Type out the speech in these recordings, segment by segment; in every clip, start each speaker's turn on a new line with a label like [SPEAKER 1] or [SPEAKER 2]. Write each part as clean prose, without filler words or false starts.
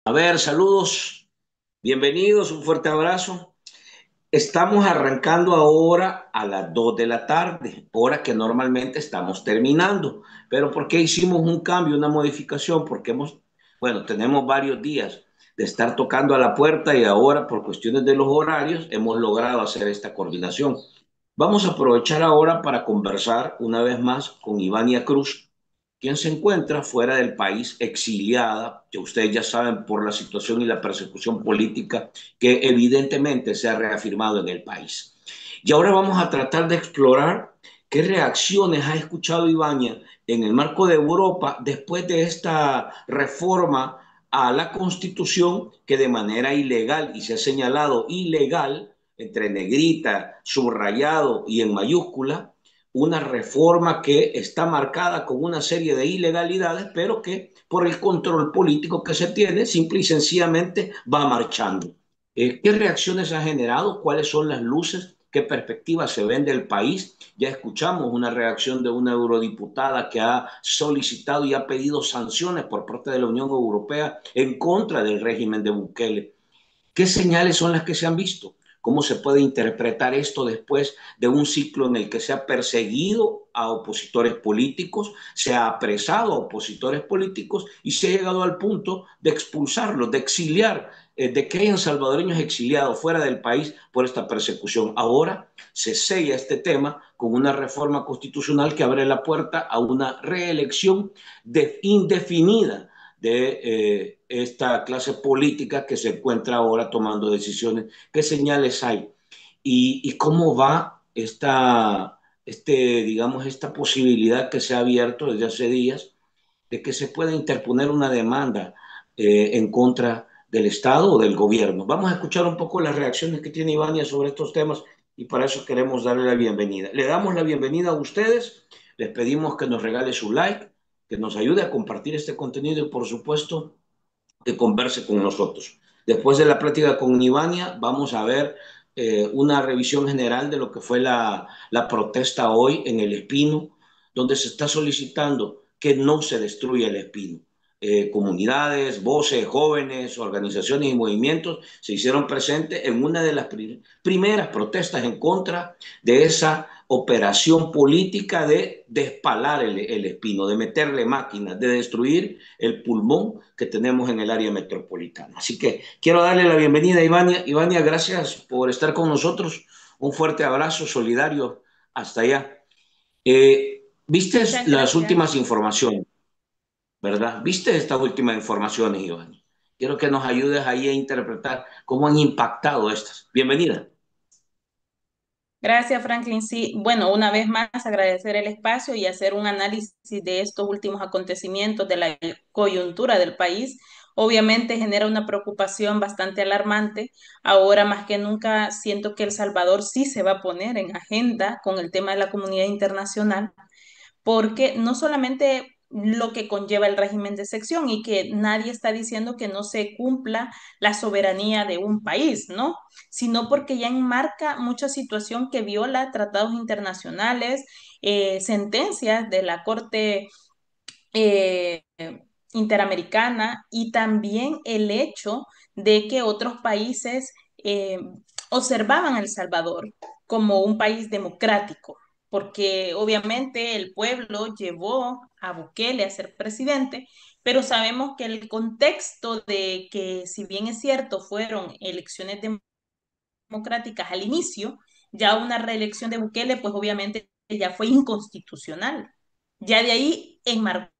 [SPEAKER 1] A ver, saludos, bienvenidos, un fuerte abrazo. Estamos arrancando ahora a las 2 de la tarde, hora que normalmente estamos terminando. Pero ¿por qué hicimos un cambio, una modificación? Porque tenemos varios días de estar tocando a la puerta y ahora por cuestiones de los horarios hemos logrado hacer esta coordinación. Vamos a aprovechar ahora para conversar una vez más con Ivania Cruz, quien se encuentra fuera del país exiliada, que ustedes ya saben por la situación y la persecución política que evidentemente se ha reafirmado en el país. Y ahora vamos a tratar de explorar qué reacciones ha escuchado Ivania en el marco de Europa después de esta reforma a la Constitución que de manera ilegal, y se ha señalado ilegal, entre negrita, subrayado y en mayúscula, una reforma que está marcada con una serie de ilegalidades, pero que por el control político que se tiene, simple y sencillamente va marchando. ¿Qué reacciones ha generado? ¿Cuáles son las luces? ¿Qué perspectivas se ven del país? Ya escuchamos una reacción de una eurodiputada que ha solicitado y ha pedido sanciones por parte de la Unión Europea en contra del régimen de Bukele. ¿Qué señales son las que se han visto? ¿Cómo se puede interpretar esto después de un ciclo en el que se ha perseguido a opositores políticos, se ha apresado a opositores políticos y se ha llegado al punto de expulsarlos, de exiliar, de que hayan salvadoreños exiliados fuera del país por esta persecución? Ahora se sella este tema con una reforma constitucional que abre la puerta a una reelección indefinida de esta clase política que se encuentra ahora tomando decisiones. ¿Qué señales hay? ¿Y cómo va digamos, esta posibilidad que se ha abierto desde hace días de que se pueda interponer una demanda en contra del Estado o del gobierno? Vamos a escuchar un poco las reacciones que tiene Ivania sobre estos temas y para eso queremos darle la bienvenida. Le damos la bienvenida a ustedes, les pedimos que nos regale su like, que nos ayude a compartir este contenido y por supuesto que converse con nosotros. Después de la plática con Ivania, vamos a ver una revisión general de lo que fue la protesta hoy en el Espino, donde se está solicitando que no se destruya el Espino. Comunidades, voces, jóvenes, organizaciones y movimientos se hicieron presentes en una de las primeras protestas en contra de esa operación política de despalar el Espino, de meterle máquinas, de destruir el pulmón que tenemos en el área metropolitana. Así que quiero darle la bienvenida a Ivania. Ivania, gracias por estar con nosotros. Un fuerte abrazo solidario hasta allá. ¿Viste
[SPEAKER 2] Muchas
[SPEAKER 1] las
[SPEAKER 2] gracias.
[SPEAKER 1] últimas informaciones, verdad? ¿Viste estas últimas informaciones, Ivania? Quiero que nos ayudes ahí a interpretar cómo han impactado estas. Bienvenida.
[SPEAKER 2] Gracias, Franklin. Sí, bueno, una vez más agradecer el espacio y hacer un análisis de estos últimos acontecimientos de la coyuntura del país. Obviamente genera una preocupación bastante alarmante. Ahora más que nunca siento que El Salvador sí se va a poner en agenda con el tema de la comunidad internacional, porque no solamente lo que conlleva el régimen de sección y que nadie está diciendo que no se cumpla la soberanía de un país, ¿no? Sino porque ya enmarca mucha situación que viola tratados internacionales, sentencias de la Corte eh, Interamericana y también el hecho de que otros países observaban a El Salvador como un país democrático, porque obviamente el pueblo llevó a Bukele a ser presidente, pero sabemos que el contexto de que, si bien es cierto, fueron elecciones democráticas al inicio, ya una reelección de Bukele, pues obviamente ya fue inconstitucional. Ya de ahí enmarcó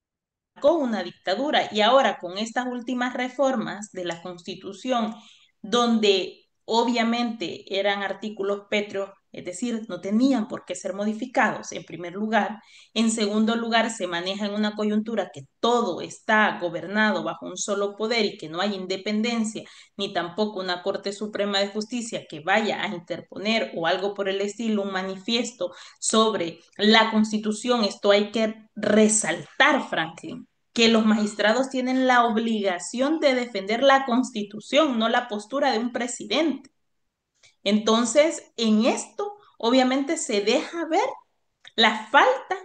[SPEAKER 2] una dictadura y ahora con estas últimas reformas de la Constitución, donde obviamente eran artículos pétreos, es decir, no tenían por qué ser modificados en primer lugar. En segundo lugar, se maneja en una coyuntura que todo está gobernado bajo un solo poder y que no hay independencia, ni tampoco una Corte Suprema de Justicia que vaya a interponer o algo por el estilo, un manifiesto sobre la Constitución. Esto hay que resaltar, Franklin, que los magistrados tienen la obligación de defender la Constitución, no la postura de un presidente. Entonces, en esto, obviamente, se deja ver la falta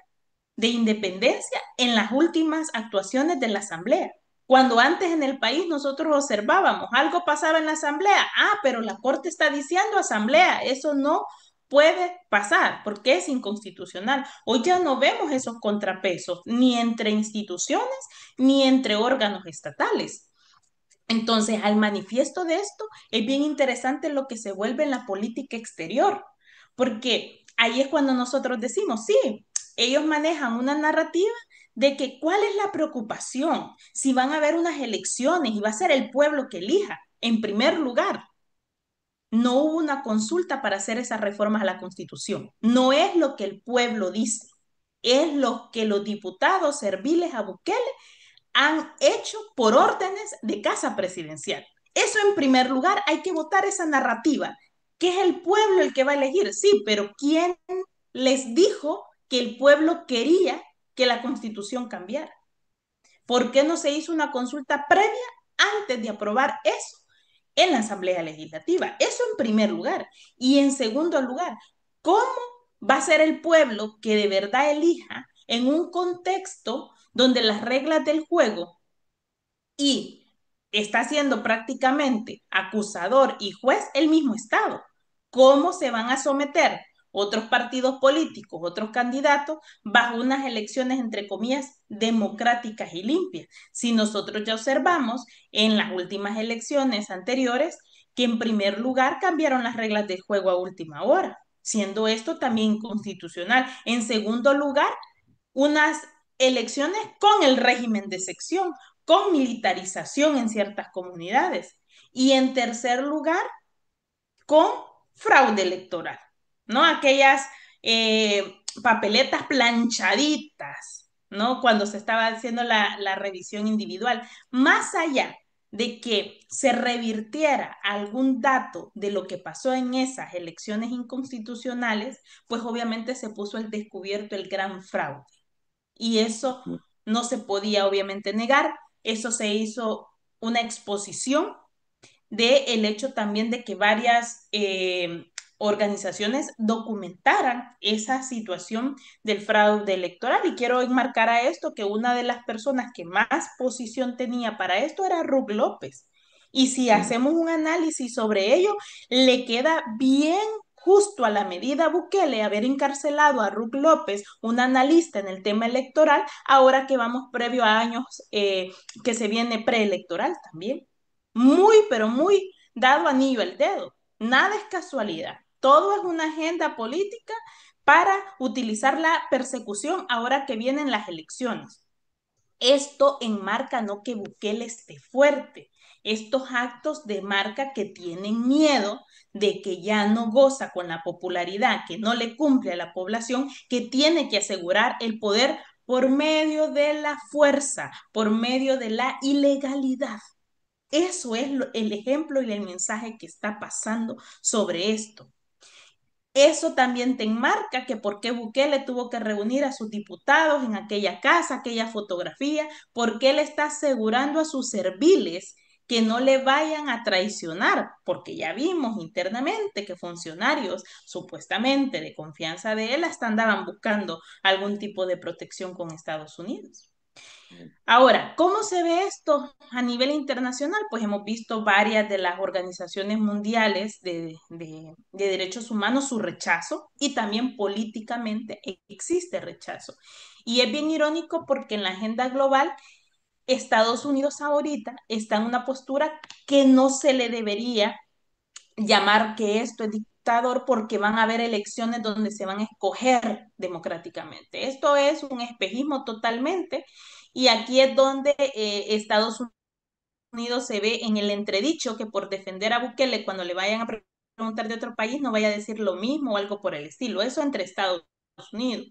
[SPEAKER 2] de independencia en las últimas actuaciones de la Asamblea. Cuando antes en el país nosotros observábamos, algo pasaba en la asamblea, pero la corte está diciendo asamblea, eso no puede pasar porque es inconstitucional. Hoy ya no vemos esos contrapesos, ni entre instituciones, ni entre órganos estatales. Entonces, al manifiesto de esto, es bien interesante lo que se vuelve en la política exterior, porque ahí es cuando nosotros decimos, sí, ellos manejan una narrativa de que cuál es la preocupación, si van a haber unas elecciones y va a ser el pueblo que elija. En primer lugar, no hubo una consulta para hacer esas reformas a la Constitución. No es lo que el pueblo dice, es lo que los diputados serviles a Bukele han hecho por órdenes de casa presidencial. Eso en primer lugar, hay que votar esa narrativa, que es el pueblo el que va a elegir, sí, pero ¿quién les dijo que el pueblo quería que la constitución cambiara? ¿Por qué no se hizo una consulta previa antes de aprobar eso en la Asamblea Legislativa? Eso en primer lugar. Y en segundo lugar, ¿cómo va a ser el pueblo que de verdad elija en un contexto donde las reglas del juego y está siendo prácticamente acusador y juez el mismo Estado? ¿Cómo se van a someter otros partidos políticos, otros candidatos, bajo unas elecciones, entre comillas, democráticas y limpias? Si nosotros ya observamos en las últimas elecciones anteriores que en primer lugar cambiaron las reglas del juego a última hora, siendo esto también inconstitucional. En segundo lugar, unas elecciones con el régimen de sección, con militarización en ciertas comunidades. Y en tercer lugar, con fraude electoral, ¿no? Aquellas papeletas planchaditas, ¿no? Cuando se estaba haciendo la revisión individual. Más allá de que se revirtiera algún dato de lo que pasó en esas elecciones inconstitucionales, pues obviamente se puso al descubierto el gran fraude y eso no se podía obviamente negar. Eso se hizo una exposición del hecho también de que varias organizaciones documentaran esa situación del fraude electoral. Y quiero enmarcar a esto que una de las personas que más posición tenía para esto era Ruth López. Y si hacemos un análisis sobre ello, le queda bien justo a la medida Bukele haber encarcelado a Ruth López, un analista en el tema electoral, ahora que vamos previo a años que se viene preelectoral también. Muy, pero muy dado anillo al dedo. Nada es casualidad. Todo es una agenda política para utilizar la persecución ahora que vienen las elecciones. Esto enmarca no que Bukele esté fuerte. Estos actos demarca que tienen miedo de que ya no goza con la popularidad, que no le cumple a la población, que tiene que asegurar el poder por medio de la fuerza, por medio de la ilegalidad. Eso es el ejemplo y el mensaje que está pasando sobre esto. Eso también te enmarca que por qué Bukele tuvo que reunir a sus diputados en aquella casa, aquella fotografía, porque él está asegurando a sus serviles que no le vayan a traicionar, porque ya vimos internamente que funcionarios supuestamente de confianza de él hasta andaban buscando algún tipo de protección con Estados Unidos. Ahora, ¿cómo se ve esto a nivel internacional? Pues hemos visto varias de las organizaciones mundiales de derechos humanos su rechazo y también políticamente existe rechazo. Y es bien irónico porque en la agenda global Estados Unidos ahorita está en una postura que no se le debería llamar que esto es dictador porque van a haber elecciones donde se van a escoger democráticamente. Esto es un espejismo totalmente y aquí es donde Estados Unidos se ve en el entredicho que por defender a Bukele cuando le vayan a preguntar de otro país no vaya a decir lo mismo o algo por el estilo. Eso entre Estados Unidos.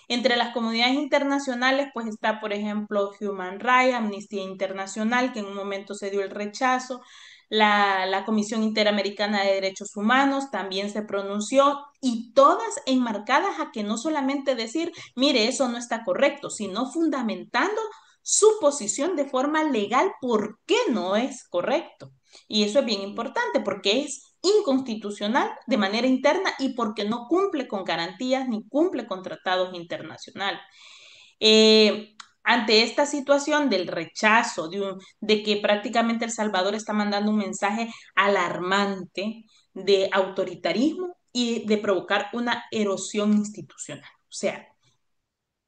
[SPEAKER 2] Entre las comunidades internacionales, pues está, por ejemplo, Human Rights, Amnistía Internacional, que en un momento se dio el rechazo, la Comisión Interamericana de Derechos Humanos también se pronunció y todas enmarcadas a que no solamente decir, mire, eso no está correcto, sino fundamentando su posición de forma legal por qué no es correcto. Y eso es bien importante porque es inconstitucional de manera interna y porque no cumple con garantías ni cumple con tratados internacionales. ante esta situación del rechazo, de que prácticamente El Salvador está mandando un mensaje alarmante de autoritarismo y de provocar una erosión institucional. O sea,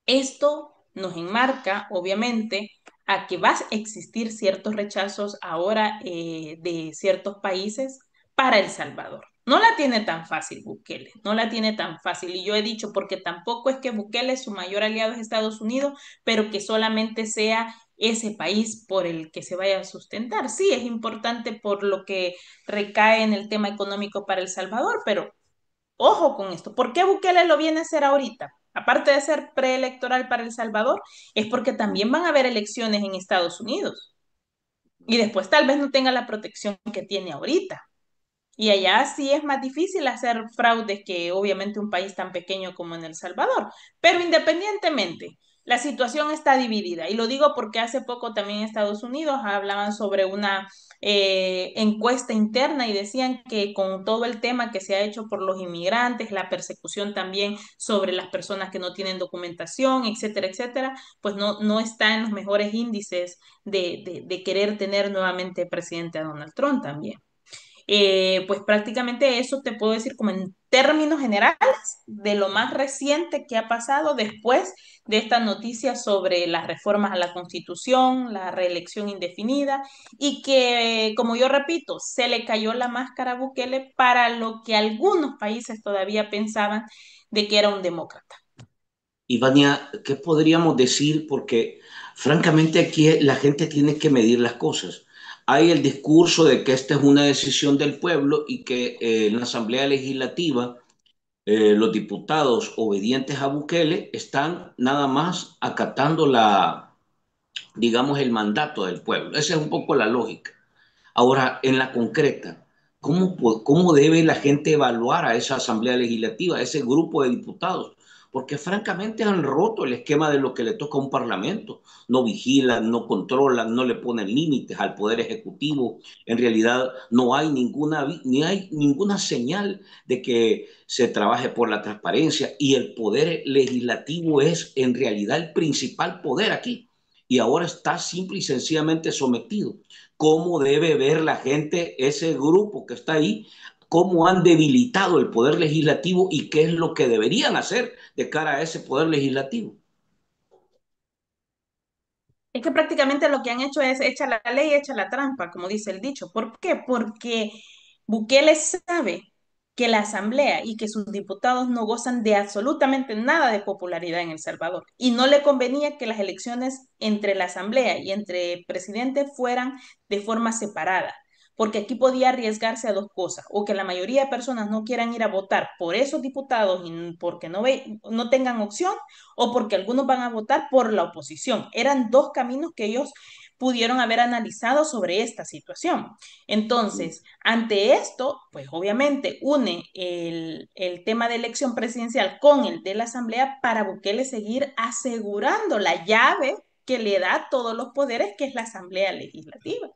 [SPEAKER 2] esto nos enmarca, obviamente, a que va a existir ciertos rechazos ahora de ciertos países para El Salvador. No la tiene tan fácil Bukele, no la tiene tan fácil. Y yo he dicho, porque tampoco es que Bukele, su mayor aliado es Estados Unidos, pero que solamente sea ese país por el que se vaya a sustentar. Sí, es importante por lo que recae en el tema económico para El Salvador, pero ojo con esto. ¿Por qué Bukele lo viene a hacer ahorita? Aparte de ser preelectoral para El Salvador, es porque también van a haber elecciones en Estados Unidos. Y después tal vez no tenga la protección que tiene ahorita. Y allá sí es más difícil hacer fraudes que obviamente un país tan pequeño como en El Salvador. Pero independientemente, la situación está dividida. Y lo digo porque hace poco también en Estados Unidos hablaban sobre una encuesta interna y decían que con todo el tema que se ha hecho por los inmigrantes, la persecución también sobre las personas que no tienen documentación, etcétera, etcétera, pues no está en los mejores índices de querer tener nuevamente presidente a Donald Trump también. Pues prácticamente eso te puedo decir como en términos generales de lo más reciente que ha pasado después de esta noticia sobre las reformas a la Constitución, la reelección indefinida y que, como yo repito, se le cayó la máscara a Bukele para lo que algunos países todavía pensaban de que era un demócrata.
[SPEAKER 1] Ivania, ¿qué podríamos decir? Porque francamente aquí la gente tiene que medir las cosas. Hay el discurso de que esta es una decisión del pueblo y que en la Asamblea Legislativa los diputados obedientes a Bukele están nada más acatando digamos, el mandato del pueblo. Esa es un poco la lógica. Ahora, en la concreta, ¿cómo debe la gente evaluar a esa Asamblea Legislativa, a ese grupo de diputados? Porque francamente han roto el esquema de lo que le toca a un parlamento. No vigilan, no controlan, no le ponen límites al Poder Ejecutivo. En realidad no hay ni hay ninguna señal de que se trabaje por la transparencia y el Poder Legislativo es en realidad el principal poder aquí y ahora está simple y sencillamente sometido. ¿Cómo debe ver la gente ese grupo que está ahí? ¿Cómo han debilitado el poder legislativo y qué es lo que deberían hacer de cara a ese poder legislativo?
[SPEAKER 2] Es que prácticamente lo que han hecho es echa la ley, echa la trampa, como dice el dicho. ¿Por qué? Porque Bukele sabe que la Asamblea y que sus diputados no gozan de absolutamente nada de popularidad en El Salvador. Y no le convenía que las elecciones entre la Asamblea y entre presidente fueran de forma separada, porque aquí podía arriesgarse a dos cosas, o que la mayoría de personas no quieran ir a votar por esos diputados y porque no tengan opción, o porque algunos van a votar por la oposición. Eran dos caminos que ellos pudieron haber analizado sobre esta situación. Entonces, ante esto, pues obviamente une el tema de elección presidencial con el de la Asamblea para Bukele seguir asegurando la llave que le da todos los poderes, que es la Asamblea Legislativa.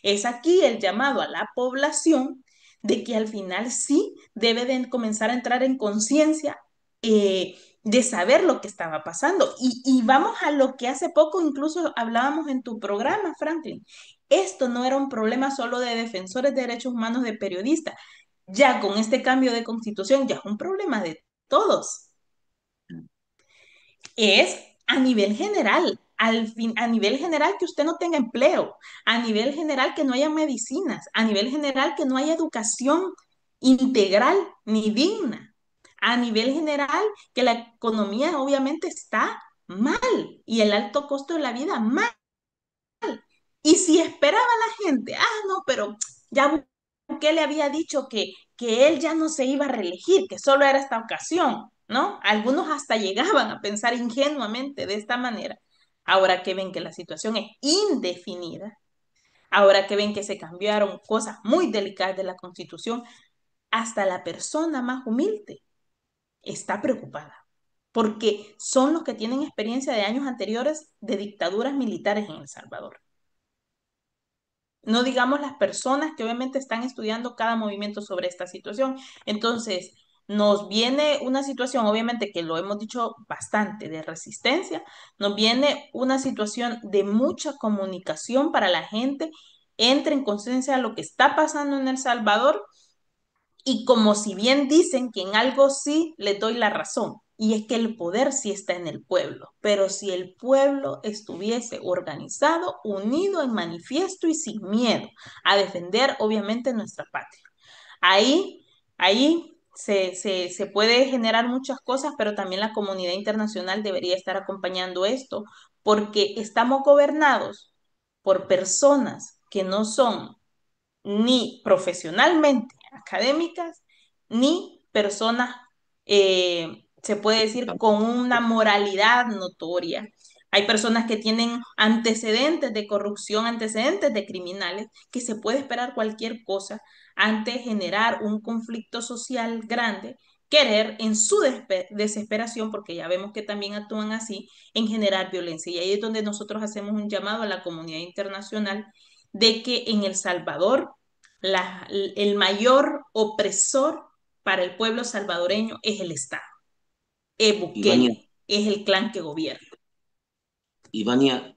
[SPEAKER 2] Es aquí el llamado a la población de que al final sí debe de comenzar a entrar en conciencia de saber lo que estaba pasando. Y vamos a lo que hace poco incluso hablábamos en tu programa, Franklin. Esto no era un problema solo de defensores de derechos humanos, de periodistas. Ya con este cambio de constitución ya es un problema de todos. Es a nivel general, a nivel general que usted no tenga empleo, a nivel general que no haya medicinas, a nivel general que no haya educación integral ni digna, a nivel general que la economía obviamente está mal y el alto costo de la vida mal. Y si esperaba la gente, no, pero ya Bukele había dicho que él ya no se iba a reelegir, que solo era esta ocasión, ¿no? Algunos hasta llegaban a pensar ingenuamente de esta manera. Ahora que ven que la situación es indefinida, ahora que ven que se cambiaron cosas muy delicadas de la Constitución, hasta la persona más humilde está preocupada, porque son los que tienen experiencia de años anteriores de dictaduras militares en El Salvador. No digamos las personas que obviamente están estudiando cada movimiento sobre esta situación. Entonces, nos viene una situación, obviamente que lo hemos dicho bastante, de resistencia, nos viene una situación de mucha comunicación para la gente, entre en conciencia de lo que está pasando en El Salvador y como si bien dicen que en algo sí les doy la razón, y es que el poder sí está en el pueblo, pero si el pueblo estuviese organizado, unido en manifiesto y sin miedo a defender obviamente nuestra patria. Ahí, ahí se puede generar muchas cosas, pero también la comunidad internacional debería estar acompañando esto, porque estamos gobernados por personas que no son ni profesionalmente académicas, ni personas, se puede decir, con una moralidad notoria. Hay personas que tienen antecedentes de corrupción, antecedentes de criminales, que se puede esperar cualquier cosa ante generar un conflicto social grande, querer en su desesperación, porque ya vemos que también actúan así, en generar violencia. Y ahí es donde nosotros hacemos un llamado a la comunidad internacional de que en El Salvador el mayor opresor para el pueblo salvadoreño es el Estado, es
[SPEAKER 1] Ivania,
[SPEAKER 2] Bukele, es el clan que gobierna.
[SPEAKER 1] Ivania,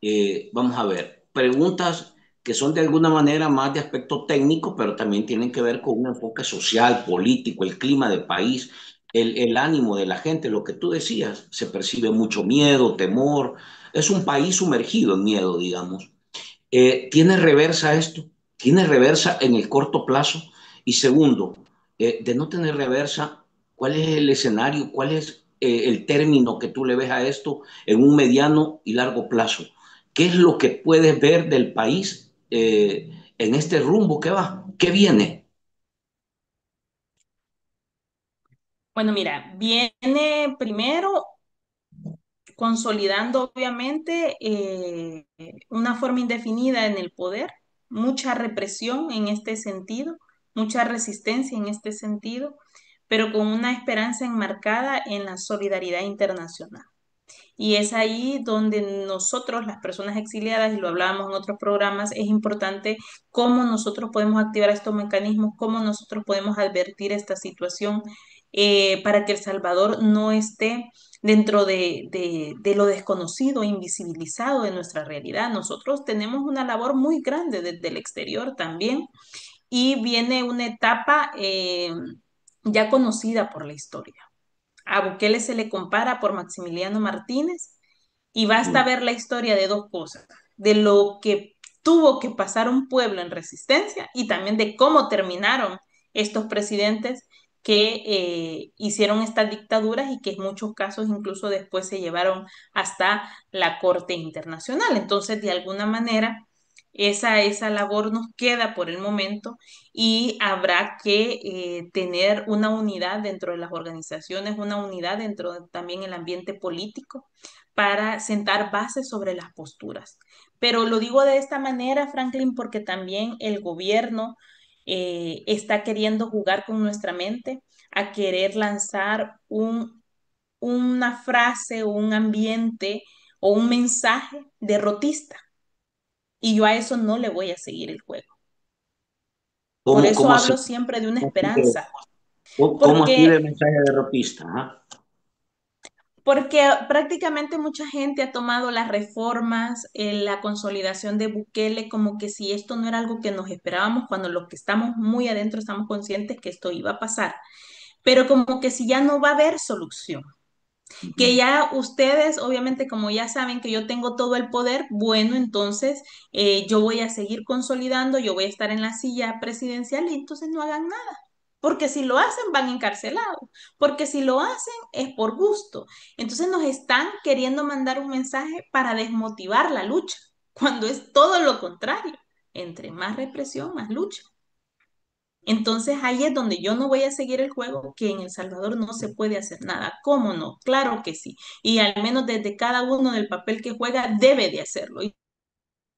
[SPEAKER 1] vamos a ver, preguntas que son de alguna manera más de aspecto técnico, pero también tienen que ver con un enfoque social, político, el clima del país, el ánimo de la gente, lo que tú decías, se percibe mucho miedo, temor, es un país sumergido en miedo, digamos. ¿Tiene reversa esto? ¿Tiene reversa en el corto plazo? Y segundo, de no tener reversa, ¿cuál es el escenario? ¿Cuál es el término que tú le ves a esto en un mediano y largo plazo? ¿Qué es lo que puedes ver del país en este rumbo que va? ¿Qué viene?
[SPEAKER 2] Bueno, mira, viene primero consolidando obviamente una forma indefinida en el poder, mucha represión en este sentido, mucha resistencia en este sentido, pero con una esperanza enmarcada en la solidaridad internacional. Y es ahí donde nosotros, las personas exiliadas, y lo hablábamos en otros programas, es importante cómo nosotros podemos activar estos mecanismos, cómo nosotros podemos advertir esta situación para que El Salvador no esté dentro de lo desconocido, invisibilizado de nuestra realidad. Nosotros tenemos una labor muy grande desde el exterior también y viene una etapa ya conocida por la historia. A Bukele se le compara por Maximiliano Martínez y basta
[SPEAKER 1] Ujú.
[SPEAKER 2] ver la historia de dos cosas, de lo que tuvo que pasar un pueblo en resistencia y también de cómo terminaron estos presidentes que hicieron estas dictaduras y que en muchos casos incluso después se llevaron hasta la Corte Internacional. Entonces, de alguna manera, esa labor nos queda por el momento y habrá que tener una unidad dentro de las organizaciones, una unidad dentro de también el ambiente político para sentar bases sobre las posturas. Pero lo digo de esta manera, Franklin, porque también el gobierno está queriendo jugar con nuestra mente a querer lanzar una frase o un ambiente o un mensaje derrotista. Y yo a eso no le voy a seguir el juego. Por
[SPEAKER 1] ¿Cómo,
[SPEAKER 2] eso
[SPEAKER 1] cómo así?
[SPEAKER 2] hablo siempre de una esperanza,
[SPEAKER 1] ¿Cómo así
[SPEAKER 2] porque
[SPEAKER 1] de mensaje derrotista? Ajá.
[SPEAKER 2] Porque prácticamente mucha gente ha tomado las reformas, la consolidación de Bukele, como que si esto no era algo que nos esperábamos, cuando los que estamos muy adentro estamos conscientes que esto iba a pasar, pero como que si ya no va a haber solución, que
[SPEAKER 1] Ujú.
[SPEAKER 2] ya ustedes, obviamente, como ya saben que yo tengo todo el poder, bueno, entonces yo voy a seguir consolidando, yo voy a estar en la silla presidencial y entonces no hagan nada. Porque si lo hacen, van encarcelados. Porque si lo hacen, es por gusto. Entonces nos están queriendo mandar un mensaje para desmotivar la lucha, cuando es todo lo contrario. Entre más represión, más lucha. Entonces ahí es donde yo no voy a seguir el juego, que en El Salvador no se puede hacer nada. ¿Cómo no? Claro que sí. Y al menos desde cada uno del papel que juega debe de hacerlo. Y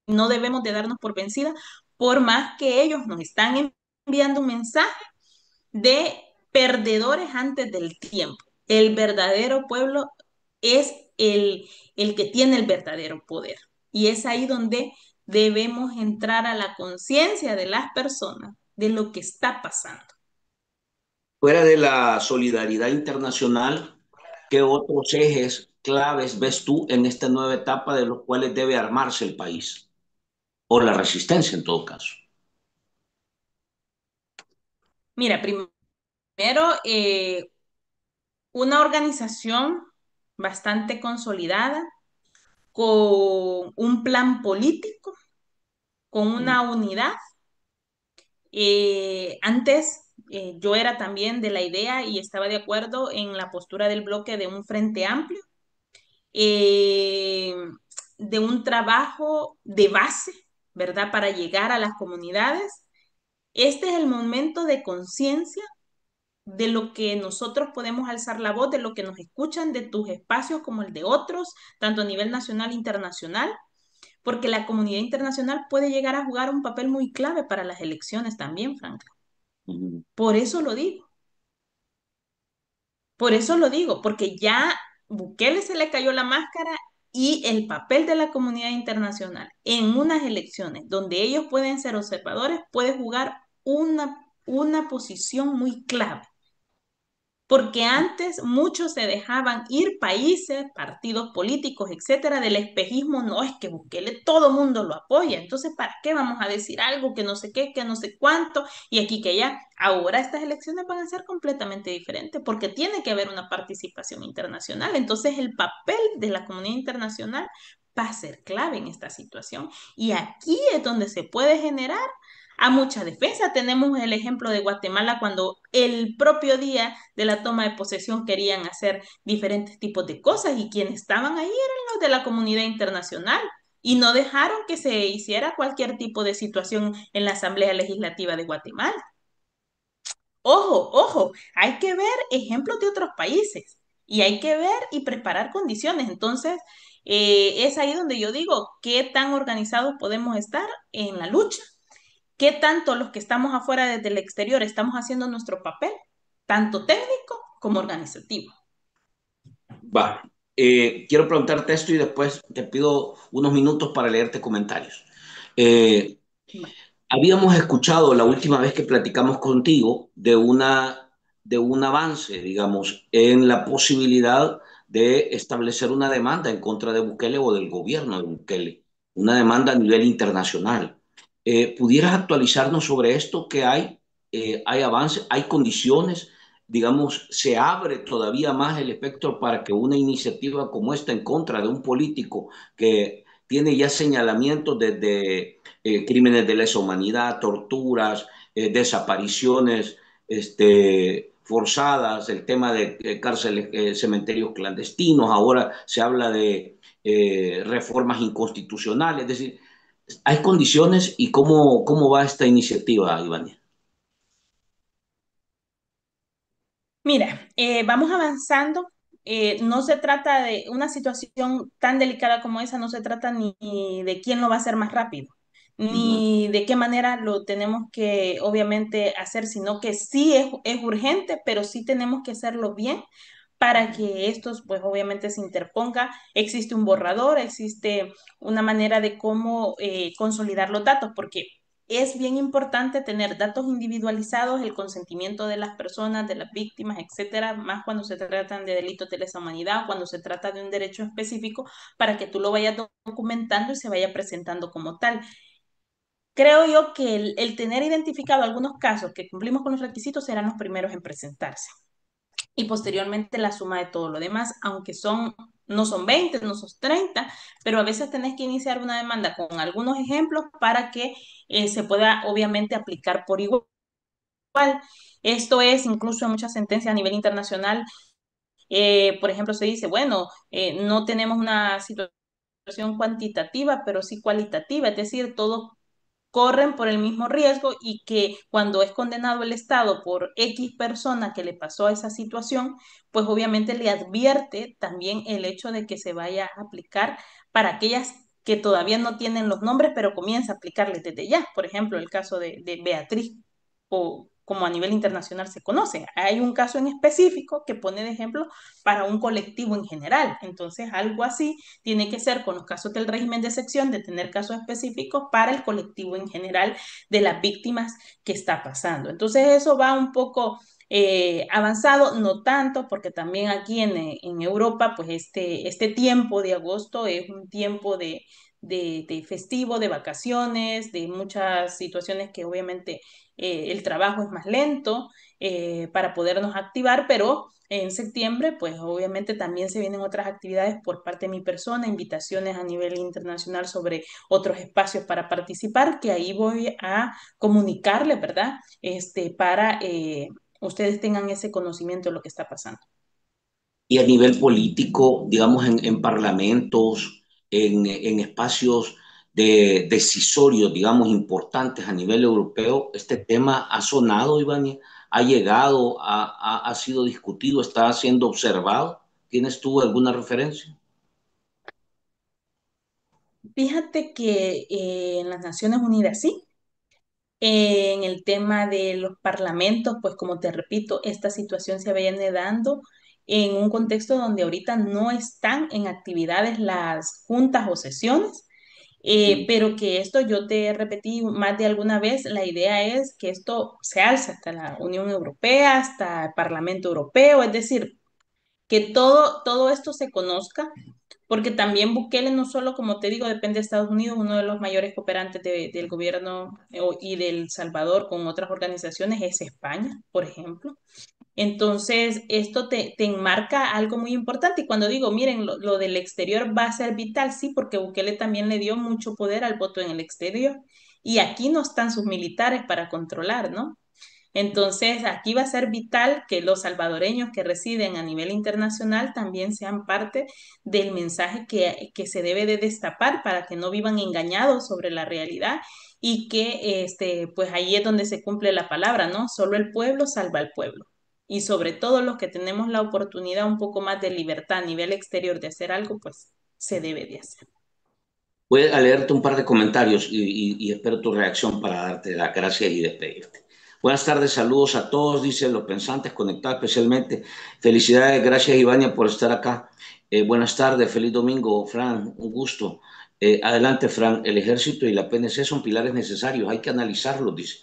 [SPEAKER 2] no debemos de darnos por vencida, por más que ellos nos están enviando un mensaje de perdedores antes del tiempo. El verdadero pueblo es el que tiene el verdadero poder. Y es ahí donde debemos entrar a la conciencia de las personas de lo que está pasando.
[SPEAKER 1] Fuera de la solidaridad internacional, ¿qué otros ejes claves ves tú en esta nueva etapa de los cuales debe armarse el país? O la resistencia en todo caso.
[SPEAKER 2] Mira, primero, una organización bastante consolidada, con un plan político, con una unidad. Antes yo era también de la idea y estaba de acuerdo en la postura del bloque de un frente amplio, eh, de un trabajo de base, ¿verdad? Para llegar a las comunidades. Este es el momento de conciencia de lo que nosotros podemos alzar la voz, de lo que nos escuchan, de tus espacios como el de otros, tanto a nivel nacional e internacional, porque la comunidad internacional puede llegar a jugar un papel muy clave para las elecciones también, Frank.
[SPEAKER 1] Ujú.
[SPEAKER 2] Por eso lo digo, por eso lo digo, porque ya Bukele se le cayó la máscara y el papel de la comunidad internacional en unas elecciones donde ellos pueden ser observadores puede jugar una posición muy clave. Porque antes muchos se dejaban ir países, partidos políticos, etcétera, del espejismo. No, es que Bukele todo mundo lo apoya. Entonces, ¿para qué vamos a decir algo que no sé qué, que no sé cuánto y aquí que allá? Ahora estas elecciones van a ser completamente diferentes porque tiene que haber una participación internacional. Entonces, el papel de la comunidad internacional va a ser clave en esta situación. Y aquí es donde se puede generar a mucha defensa. Tenemos el ejemplo de Guatemala cuando el propio día de la toma de posesión querían hacer diferentes tipos de cosas y quienes estaban ahí eran los de la comunidad internacional y no dejaron que se hiciera cualquier tipo de situación en la Asamblea Legislativa de Guatemala. Ojo, ojo, hay que ver ejemplos de otros países y hay que ver y preparar condiciones. Entonces, es ahí donde yo digo, ¿qué tan organizados podemos estar en la lucha? ¿Qué tanto los que estamos afuera desde el exterior estamos haciendo nuestro papel, tanto técnico como organizativo?
[SPEAKER 1] Va. Quiero preguntarte esto y después te pido unos minutos para leerte comentarios. Eh, Habíamos escuchado la última vez que platicamos contigo de un avance, digamos, en la posibilidad de establecer una demanda en contra de Bukele o del gobierno de Bukele, una demanda a nivel internacional. ¿Pudieras actualizarnos sobre esto? ¿Qué hay? ¿Hay avance? ¿Hay condiciones? Digamos, ¿se abre todavía más el espectro para que una iniciativa como esta en contra de un político que tiene ya señalamientos desde crímenes de lesa humanidad, torturas, desapariciones forzadas, el tema de cárceles, cementerios clandestinos, ahora se habla de reformas inconstitucionales, es decir, hay condiciones y cómo va esta iniciativa, Iván.
[SPEAKER 2] Mira, vamos avanzando. No se trata de una situación tan delicada como esa, no se trata ni de quién lo va a hacer más rápido,
[SPEAKER 1] Uh -huh,
[SPEAKER 2] ni de qué manera lo tenemos que obviamente hacer, sino que sí es urgente, pero sí tenemos que hacerlo bien para que estos, pues obviamente se interponga. Existe un borrador, existe una manera de cómo consolidar los datos, porque es bien importante tener datos individualizados, el consentimiento de las personas, de las víctimas, etcétera, más cuando se tratan de delitos de lesa humanidad, cuando se trata de un derecho específico, para que tú lo vayas documentando y se vaya presentando como tal. Creo yo que el tener identificado algunos casos que cumplimos con los requisitos serán los primeros en presentarse y posteriormente la suma de todo lo demás, aunque no son 20, no son 30, pero a veces tenés que iniciar una demanda con algunos ejemplos para que se pueda obviamente aplicar por igual. Esto es incluso en muchas sentencias a nivel internacional. Por ejemplo, se dice, bueno, no tenemos una situación cuantitativa, pero sí cualitativa, es decir, todos corren por el mismo riesgo y que cuando es condenado el Estado por X persona que le pasó esa situación, pues obviamente le advierte también el hecho de que se vaya a aplicar para aquellas que todavía no tienen los nombres, pero comienza a aplicarles desde ya. Por ejemplo, el caso de Beatriz, o como a nivel internacional se conoce. Hay un caso en específico que pone de ejemplo para un colectivo en general. Entonces, algo así tiene que ser con los casos del régimen de excepción, de tener casos específicos para el colectivo en general de las víctimas que está pasando. Entonces, eso va un poco avanzado, no tanto, porque también aquí en Europa, pues este tiempo de agosto es un tiempo de festivo, de vacaciones, de muchas situaciones que obviamente el trabajo es más lento para podernos activar, pero en septiembre, pues obviamente también se vienen otras actividades por parte de mi persona, invitaciones a nivel internacional sobre otros espacios para participar, que ahí voy a comunicarle, ¿verdad? Para ustedes tengan ese conocimiento de lo que está pasando.
[SPEAKER 1] Y a nivel político, digamos, en parlamentos, en espacios decisorios, digamos, importantes a nivel europeo, este tema ha sonado, Iván, ha llegado, ha sido discutido, está siendo observado. ¿Tienes tú alguna referencia?
[SPEAKER 2] Fíjate que en las Naciones Unidas sí, en el tema de los parlamentos, pues como te repito, esta situación se viene dando en un contexto donde ahorita no están en actividades las juntas o sesiones, pero que esto yo te repetí más de alguna vez, la idea es que esto se alce hasta la Unión Europea, hasta el Parlamento Europeo, es decir, que todo esto se conozca, porque también Bukele no solo, como te digo, depende de Estados Unidos, uno de los mayores cooperantes del gobierno y del Salvador con otras organizaciones es España, por ejemplo. Entonces, esto te enmarca algo muy importante. Y cuando digo, miren, lo del exterior va a ser vital, sí, porque Bukele también le dio mucho poder al voto en el exterior. Y aquí no están sus militares para controlar, ¿no? Entonces, aquí va a ser vital que los salvadoreños que residen a nivel internacional también sean parte del mensaje que se debe de destapar para que no vivan engañados sobre la realidad y que, pues ahí es donde se cumple la palabra, ¿no? Solo el pueblo salva al pueblo. Y sobre todo los que tenemos la oportunidad un poco más de libertad a nivel exterior de hacer algo, pues se debe de hacer.
[SPEAKER 1] Voy a leerte un par de comentarios y espero tu reacción para darte las gracias y despedirte. Buenas tardes, saludos a todos, dicen los pensantes conectados especialmente. Felicidades, gracias Ivania por estar acá. Buenas tardes, feliz domingo, Fran, un gusto. Adelante, Fran, el ejército y la PNC son pilares necesarios, hay que analizarlos, dice.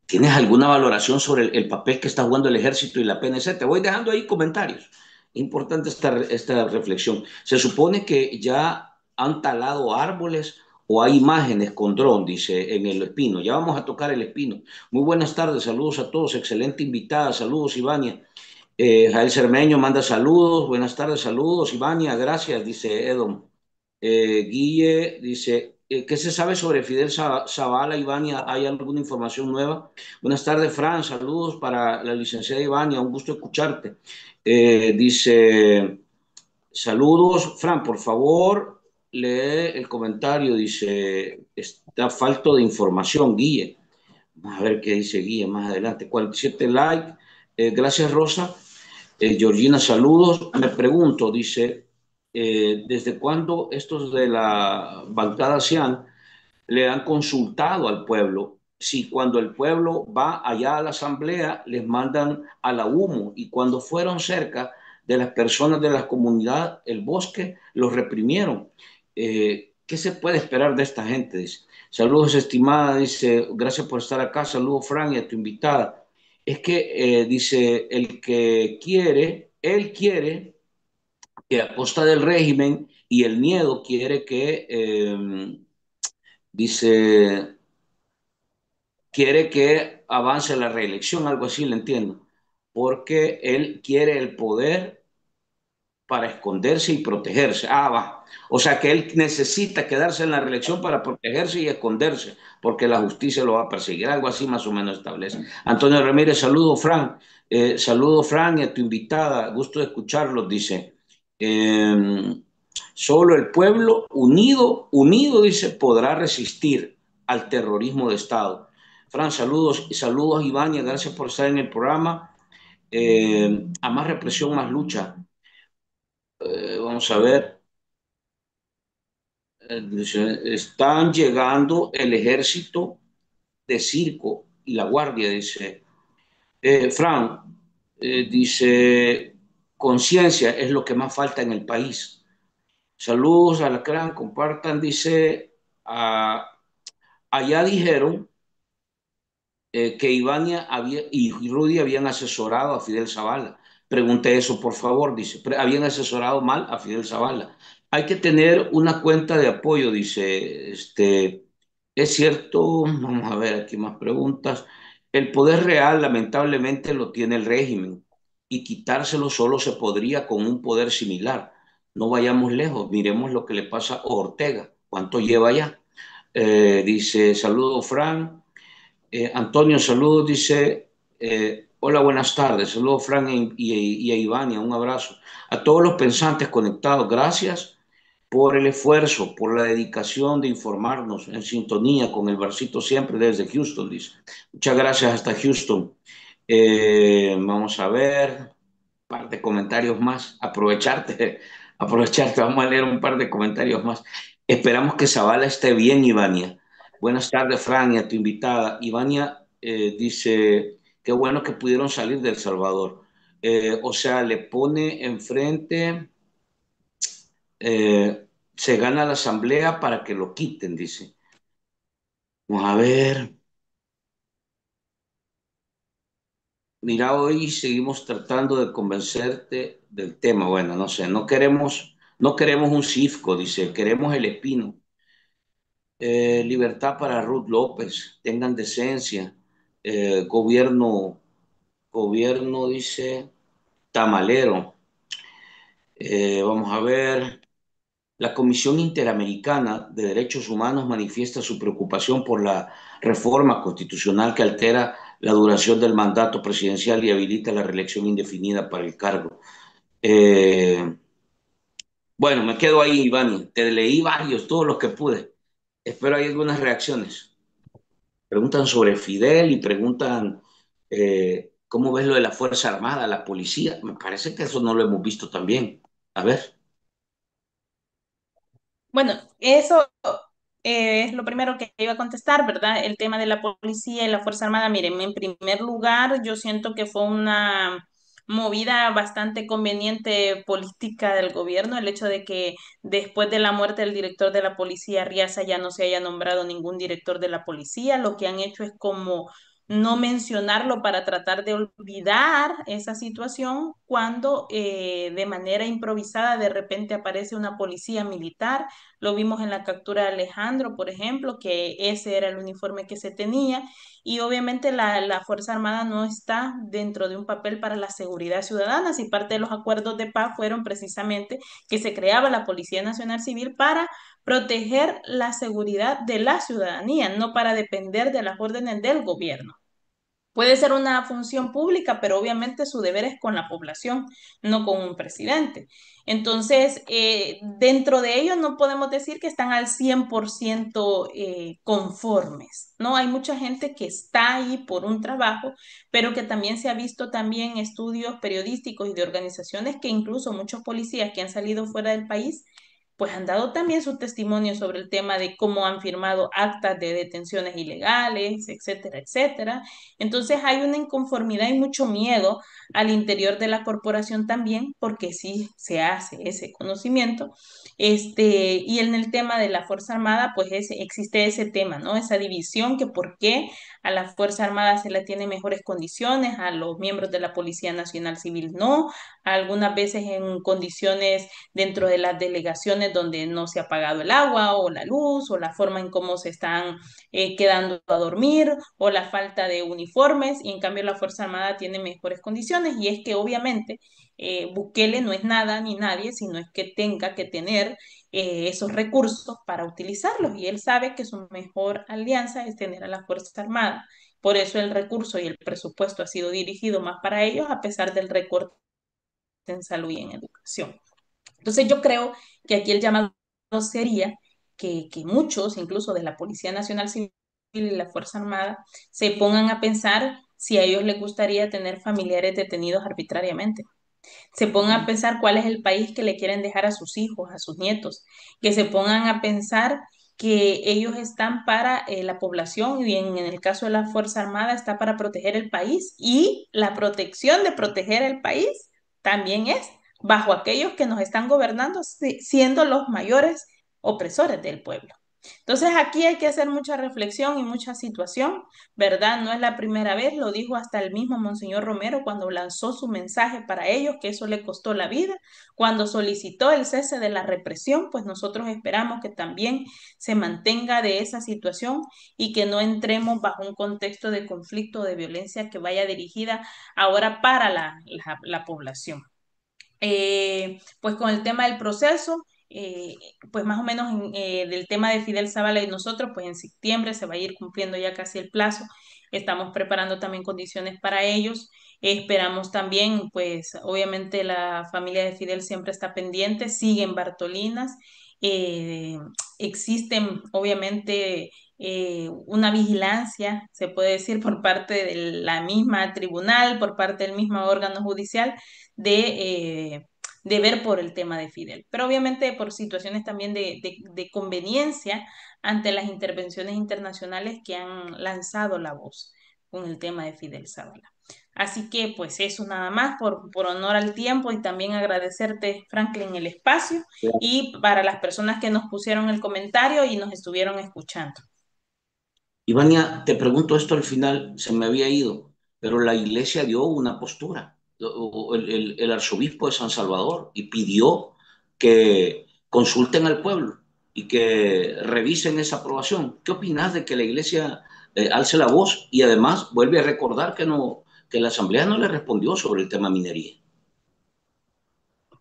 [SPEAKER 1] ¿Tienes alguna valoración sobre el papel que está jugando el ejército y la PNC? Te voy dejando ahí comentarios. Importante esta reflexión. Se supone que ya han talado árboles o hay imágenes con dron, dice en el Espino. Ya vamos a tocar el Espino. Muy buenas tardes, saludos a todos. Excelente invitada, saludos, Ivania. Jael Cermeño manda saludos. Buenas tardes, saludos, Ivania. Gracias, dice Edom. Guille dice, ¿qué se sabe sobre Fidel Zavala, Ivania? ¿Hay alguna información nueva? Buenas tardes, Fran. Saludos para la licenciada Ivania. Un gusto escucharte. Dice, saludos, Fran, por favor, lee el comentario. Dice, está falto de información, Guille. Vamos a ver qué dice Guille más adelante. 47 likes. Gracias, Rosa. Georgina, saludos. Me pregunto, dice, ¿desde cuándo estos de la bancada SIAN le han consultado al pueblo? Si cuando el pueblo va allá a la asamblea, les mandan a la humo y cuando fueron cerca de las personas de la comunidad, el bosque, los reprimieron. ¿Qué se puede esperar de esta gente? Dice. Saludos, estimada, dice, gracias por estar acá. Saludos, Fran, y a tu invitada. Es que, dice, el que quiere, él quiere que a costa del régimen y el miedo quiere que, dice, quiere que avance la reelección, algo así, le entiendo, porque él quiere el poder para esconderse y protegerse. Ah, va. O sea que él necesita quedarse en la reelección para protegerse y esconderse, porque la justicia lo va a perseguir. Algo así más o menos establece. Antonio Ramírez, saludo, Fran. Saludo, Fran, y a tu invitada. Gusto de escucharlos, dice. Solo el pueblo unido, unido, dice, podrá resistir al terrorismo de Estado. Fran, saludos y saludos, Ivania. Gracias por estar en el programa. A más represión, más lucha. Vamos a ver, están llegando el ejército de circo y la guardia, dice. Fran, dice, conciencia es lo que más falta en el país. Saludos a la clan, compartan, dice, allá dijeron que Ivania había, y Rudy habían asesorado a Fidel Zavala. Pregunte eso, por favor, dice. Habían asesorado mal a Fidel Zavala. Hay que tener una cuenta de apoyo, dice. Es cierto, vamos a ver aquí más preguntas. El poder real, lamentablemente, lo tiene el régimen y quitárselo solo se podría con un poder similar. No vayamos lejos, miremos lo que le pasa a Ortega. ¿Cuánto lleva ya? Dice, saludo, Fran. Antonio, saludos, dice, hola, buenas tardes, saludos, Frank y a Ivania, un abrazo. A todos los pensantes conectados, gracias por el esfuerzo, por la dedicación de informarnos en sintonía con el Barcito siempre desde Houston, dice. Muchas gracias hasta Houston. Vamos a ver, par de comentarios más, aprovecharte, vamos a leer un par de comentarios más. Esperamos que Zavala esté bien, Ivania. Buenas tardes, Fran, y a tu invitada. Ivania dice, qué bueno que pudieron salir de El Salvador. O sea, le pone enfrente, se gana la asamblea para que lo quiten, dice. Vamos a ver. Mira, hoy seguimos tratando de convencerte del tema. Bueno, no sé, no queremos un cifco, dice, queremos el espino. Libertad para Ruth López, tengan decencia. Gobierno, dice, tamalero. Vamos a ver. La Comisión Interamericana de Derechos Humanos manifiesta su preocupación por la reforma constitucional que altera la duración del mandato presidencial y habilita la reelección indefinida para el cargo. Eh, bueno, me quedo ahí, Iván. Te leí varios, todos los que pude. Espero hay algunas reacciones. Preguntan sobre Fidel y preguntan cómo ves lo de la Fuerza Armada, la policía. Me parece que eso no lo hemos visto también. A ver.
[SPEAKER 2] Bueno, eso es lo primero que iba a contestar, ¿verdad? El tema de la policía y la Fuerza Armada. Miren, en primer lugar, yo siento que fue una movida bastante conveniente política del gobierno, el hecho de que después de la muerte del director de la policía, Riaza, ya no se haya nombrado ningún director de la policía. Lo que han hecho es como no mencionarlo para tratar de olvidar esa situación cuando de manera improvisada de repente aparece una policía militar. Lo vimos en la captura de Alejandro, por ejemplo, que ese era el uniforme que se tenía. Y obviamente la Fuerza Armada no está dentro de un papel para la seguridad ciudadana. Si parte de los acuerdos de paz fueron precisamente que se creaba la Policía Nacional Civil para proteger la seguridad de la ciudadanía, no para depender de las órdenes del gobierno. Puede ser una función pública, pero obviamente su deber es con la población, no con un presidente. Entonces, dentro de ellos no podemos decir que están al 100% conformes, ¿no? Hay mucha gente que está ahí por un trabajo, pero que también se ha visto también estudios periodísticos y de organizaciones que incluso muchos policías que han salido fuera del país pues han dado también su testimonio sobre el tema de cómo han firmado actas de detenciones ilegales, etcétera, etcétera. Entonces hay una inconformidad y mucho miedo al interior de la corporación también, porque sí se hace ese conocimiento. Y en el tema de la Fuerza Armada, pues existe ese tema, ¿no? Esa división que por qué a la Fuerza Armada se le tiene mejores condiciones, a los miembros de la Policía Nacional Civil no, algunas veces en condiciones dentro de las delegaciones donde no se ha pagado el agua o la luz o la forma en cómo se están quedando a dormir o la falta de uniformes y en cambio la Fuerza Armada tiene mejores condiciones y es que obviamente Bukele no es nada ni nadie, sino es que tenga que tener esos recursos para utilizarlos y él sabe que su mejor alianza es tener a la Fuerza Armada. Por eso el recurso y el presupuesto ha sido dirigido más para ellos a pesar del recorte en salud y en educación. Entonces yo creo que aquí el llamado sería que muchos, incluso de la Policía Nacional Civil y la Fuerza Armada, se pongan a pensar si a ellos les gustaría tener familiares detenidos arbitrariamente. Se pongan a pensar cuál es el país que le quieren dejar a sus hijos, a sus nietos, que se pongan a pensar que ellos están para la población y en el caso de la Fuerza Armada está para proteger el país y la protección de proteger el país también es bajo aquellos que nos están gobernando siendo los mayores opresores del pueblo. Entonces aquí hay que hacer mucha reflexión y mucha situación, ¿verdad? No es la primera vez, lo dijo hasta el mismo Monseñor Romero cuando lanzó su mensaje para ellos, que eso le costó la vida, cuando solicitó el cese de la represión, pues nosotros esperamos que también se mantenga de esa situación y que no entremos bajo un contexto de conflicto o de violencia que vaya dirigida ahora para la población. Pues con el tema del proceso, pues más o menos del tema de Fidel Zavala y nosotros, pues en septiembre se va a ir cumpliendo ya casi el plazo. Estamos preparando también condiciones para ellos. Esperamos también, pues obviamente la familia de Fidel siempre está pendiente, siguen Bartolinas. Eh, Existen obviamente una vigilancia, se puede decir, por parte de la misma tribunal, por parte del mismo órgano judicial de ver por el tema de Fidel. Pero obviamente por situaciones también de conveniencia ante las intervenciones internacionales que han lanzado la voz con el tema de Fidel Zavala. Así que pues eso nada más por honor al tiempo y también agradecerte, Franklin, el espacio y para las personas que nos pusieron el comentario y nos estuvieron escuchando.
[SPEAKER 1] Ivania, te pregunto esto al final, se me había ido, pero la iglesia dio una postura, el arzobispo de San Salvador, y pidió que consulten al pueblo y que revisen esa aprobación. ¿Qué opinas de que la iglesia alce la voz y además vuelve a recordar que, no, que la asamblea no le respondió sobre el tema minería?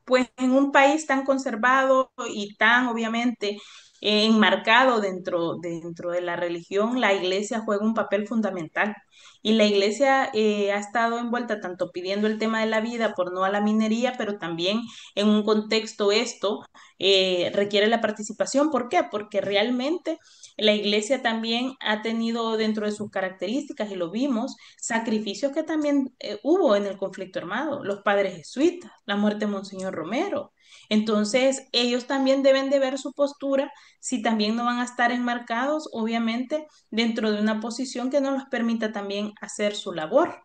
[SPEAKER 2] Pues en un país tan conservado y tan obviamente enmarcado dentro de la religión, la iglesia juega un papel fundamental. Y la iglesia ha estado envuelta tanto pidiendo el tema de la vida por no a la minería, pero también en un contexto esto requiere la participación. ¿Por qué? Porque realmente la iglesia también ha tenido dentro de sus características, y lo vimos, sacrificios que también hubo en el conflicto armado, los padres jesuitas, la muerte de Monseñor Romero. Entonces, ellos también deben de ver su postura, si también no van a estar enmarcados, obviamente, dentro de una posición que no les permita también hacer su labor,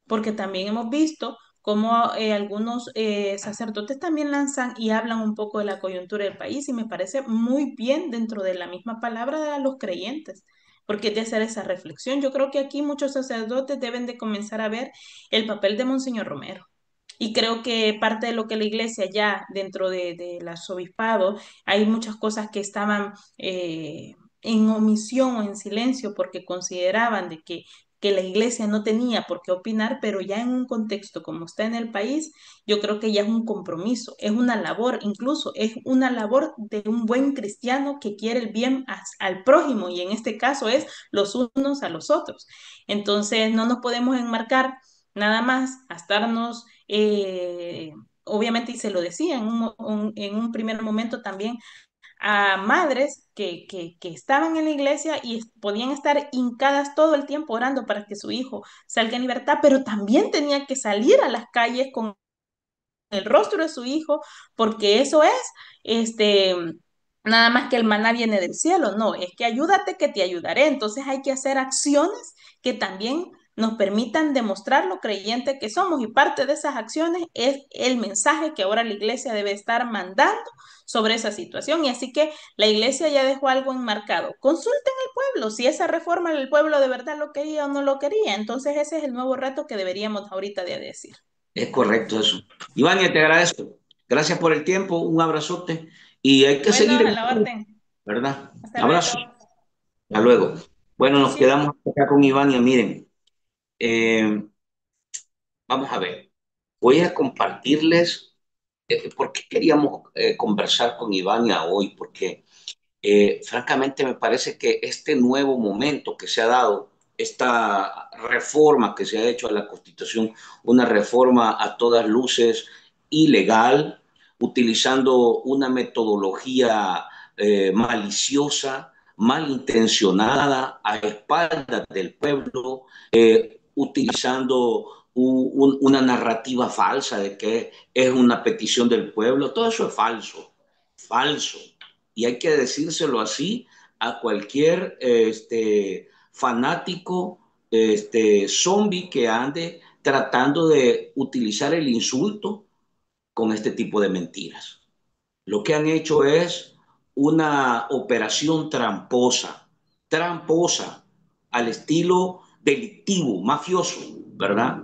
[SPEAKER 2] porque también hemos visto cómo algunos sacerdotes también lanzan y hablan un poco de la coyuntura del país y me parece muy bien dentro de la misma palabra de los creyentes, porque es de hacer esa reflexión. Yo creo que aquí muchos sacerdotes deben de comenzar a ver el papel de Monseñor Romero. Y creo que parte de lo que la iglesia ya dentro del arzobispado, hay muchas cosas que estaban en omisión o en silencio porque consideraban de que la iglesia no tenía por qué opinar, pero ya en un contexto como está en el país, yo creo que ya es un compromiso, es una labor, incluso es una labor de un buen cristiano que quiere el bien al prójimo y en este caso es los unos a los otros. Entonces no nos podemos enmarcar nada más a estarnos, obviamente, y se lo decía en un primer momento también a madres que estaban en la iglesia y podían estar hincadas todo el tiempo orando para que su hijo salga en libertad, pero también tenían que salir a las calles con el rostro de su hijo, porque eso es, este, nada más que el maná viene del cielo, no, es que ayúdate que te ayudaré. Entonces hay que hacer acciones que también nos permitan demostrar lo creyente que somos y parte de esas acciones es el mensaje que ahora la iglesia debe estar mandando sobre esa situación. Y así que la iglesia ya dejó algo enmarcado. Consulten al pueblo si esa reforma el pueblo de verdad lo quería o no lo quería. Entonces ese es el nuevo reto que deberíamos ahorita de decir.
[SPEAKER 1] Es correcto eso. Ivania, te agradezco. Gracias por el tiempo, un abrazote y hay que
[SPEAKER 2] Bueno,
[SPEAKER 1] seguir
[SPEAKER 2] a
[SPEAKER 1] en
[SPEAKER 2] la orden.
[SPEAKER 1] ¿verdad?
[SPEAKER 2] Hasta
[SPEAKER 1] Abrazo.
[SPEAKER 2] luego.
[SPEAKER 1] Hasta luego. Bueno,
[SPEAKER 2] Sí,
[SPEAKER 1] nos
[SPEAKER 2] sí.
[SPEAKER 1] quedamos acá con Ivania. Miren, eh, vamos a ver. Voy a compartirles por qué queríamos conversar con Ivania hoy, porque francamente me parece que este nuevo momento que se ha dado, esta reforma que se ha hecho a la Constitución, una reforma a todas luces ilegal, utilizando una metodología maliciosa, malintencionada, a espaldas del pueblo, utilizando una narrativa falsa de que es una petición del pueblo. Todo eso es falso, falso. Y hay que decírselo así a cualquier fanático zombie que ande tratando de utilizar el insulto con este tipo de mentiras. Lo que han hecho es una operación tramposa, tramposa, al estilo delictivo, mafioso, ¿verdad?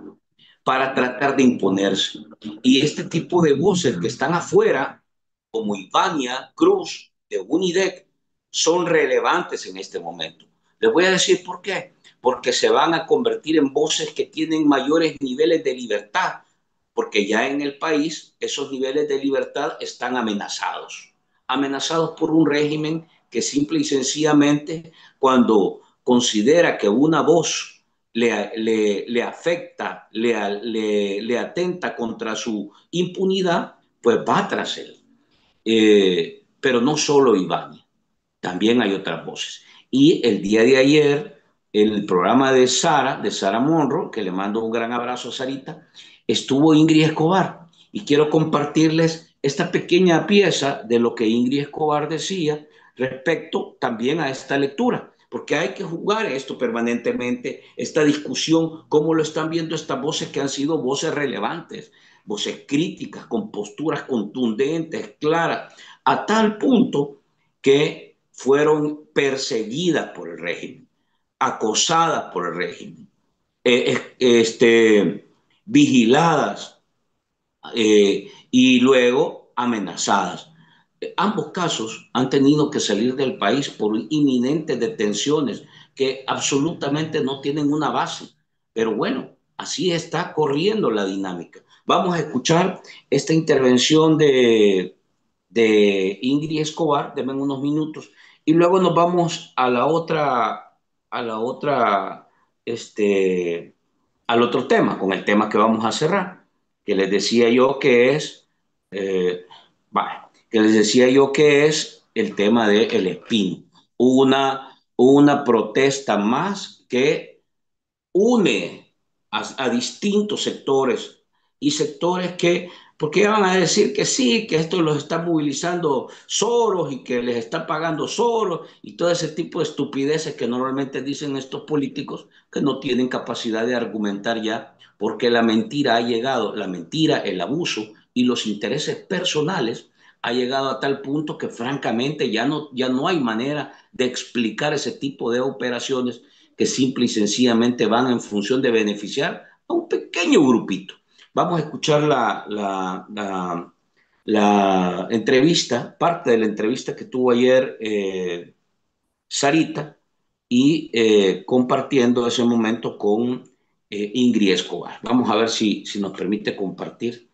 [SPEAKER 1] Para tratar de imponerse. Y este tipo de voces que están afuera, como Ivania Cruz de UNIDEC, son relevantes en este momento. Les voy a decir por qué. Porque se van a convertir en voces que tienen mayores niveles de libertad, porque ya en el país esos niveles de libertad están amenazados. Amenazados por un régimen que simple y sencillamente, cuando considera que una voz le afecta, le atenta contra su impunidad, pues va tras él. Pero no solo Iván, también hay otras voces. Y el día de ayer, en el programa de Sara Monroe, que le mando un gran abrazo a Sarita, estuvo Ingrid Escobar. Y quiero compartirles esta pequeña pieza de lo que Ingrid Escobar decía respecto también a esta lectura, porque hay que jugar esto permanentemente, esta discusión, cómo lo están viendo estas voces que han sido voces relevantes, voces críticas, con posturas contundentes, claras, a tal punto que fueron perseguidas por el régimen, acosadas por el régimen, vigiladas y luego amenazadas. Ambos casos han tenido que salir del país por inminentes detenciones que absolutamente no tienen una base. Pero bueno, así está corriendo la dinámica. Vamos a escuchar esta intervención de Ingrid Escobar, denme unos minutos, y luego nos vamos a la otra, este, al otro tema, con el tema que vamos a cerrar, que les decía yo que es, que les decía yo que es el tema del El Espino, una protesta más que une a distintos sectores y sectores que, porque van a decir que sí, que esto los está movilizando Soros y que les está pagando Soros y todo ese tipo de estupideces que normalmente dicen estos políticos que no tienen capacidad de argumentar ya, porque la mentira ha llegado, la mentira, el abuso y los intereses personales ha llegado a tal punto que francamente ya no hay manera de explicar ese tipo de operaciones que simple y sencillamente van en función de beneficiar a un pequeño grupito. Vamos a escuchar la entrevista, parte de la entrevista que tuvo ayer Sarita y compartiendo ese momento con Ingrid Escobar. Vamos a ver si nos permite compartir.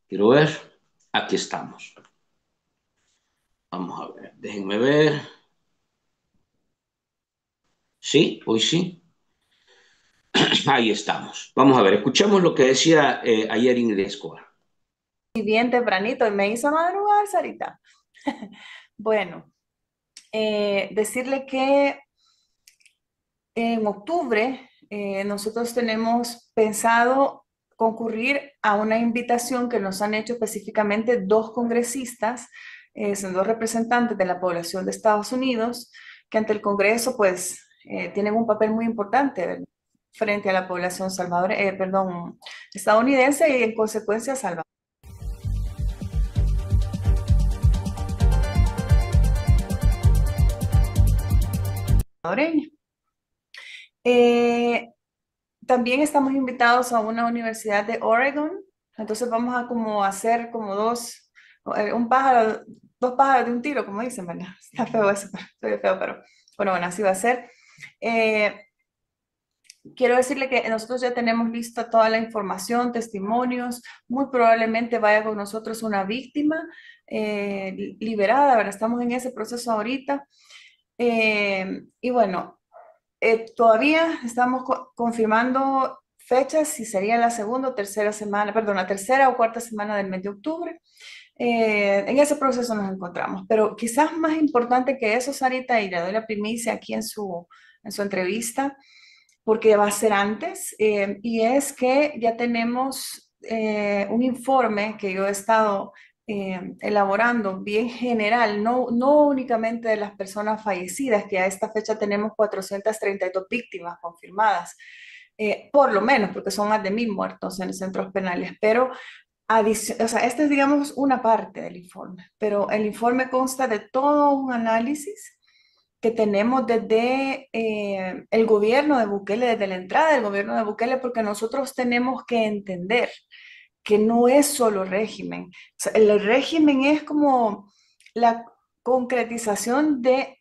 [SPEAKER 1] Quiero ver, aquí estamos. Vamos a ver, déjenme ver. Sí, hoy sí. Ahí estamos. Vamos a ver, escuchemos lo que decía ayer Ingrid Escobar.
[SPEAKER 3] Y bien tempranito y me hizo madrugar, Sarita. Bueno, decirle que en octubre nosotros tenemos pensado concurrir a una invitación que nos han hecho específicamente dos congresistas, son dos representantes de la población de Estados Unidos, que ante el Congreso pues tienen un papel muy importante frente a la población estadounidense y en consecuencia salvadoreña. Eh, También estamos invitados a una universidad de Oregon, entonces vamos a como hacer como dos pájaros de un tiro, como dicen, ¿verdad? Está feo eso, pero, estoy feo, pero bueno, así va a ser. Eh, Quiero decirle que nosotros ya tenemos lista toda la información, testimonios, muy probablemente vaya con nosotros una víctima liberada, ¿verdad? Estamos en ese proceso ahorita. Y bueno, todavía estamos confirmando fechas, si sería la segunda o tercera semana, perdón, la tercera o cuarta semana del mes de octubre. En ese proceso nos encontramos, pero quizás más importante que eso, Sarita, y le doy la primicia aquí en su entrevista, porque va a ser antes, y es que ya tenemos un informe que yo he estado elaborando bien general, no únicamente de las personas fallecidas, que a esta fecha tenemos 432 víctimas confirmadas, por lo menos, porque son más de 1000 muertos en centros penales, pero O sea, esta es, digamos, una parte del informe, pero el informe consta de todo un análisis que tenemos desde el gobierno de Bukele, desde la entrada del gobierno de Bukele, porque nosotros tenemos que entender que no es solo régimen. O sea, el régimen es como la concretización de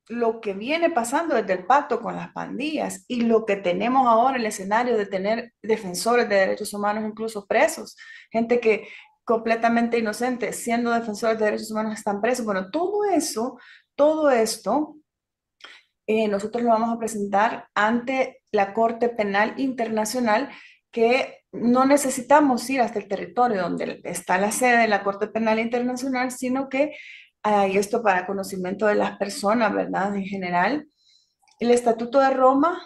[SPEAKER 3] lo que viene pasando desde el pacto con las pandillas y lo que tenemos ahora, el escenario de tener defensores de derechos humanos incluso presos, gente que completamente inocente, siendo defensores de derechos humanos, están presos. Bueno, todo eso, todo esto, nosotros lo vamos a presentar ante la Corte Penal Internacional, que no necesitamos ir hasta el territorio donde está la sede de la Corte Penal Internacional, sino que, y esto para conocimiento de las personas, ¿verdad? En general, el Estatuto de Roma,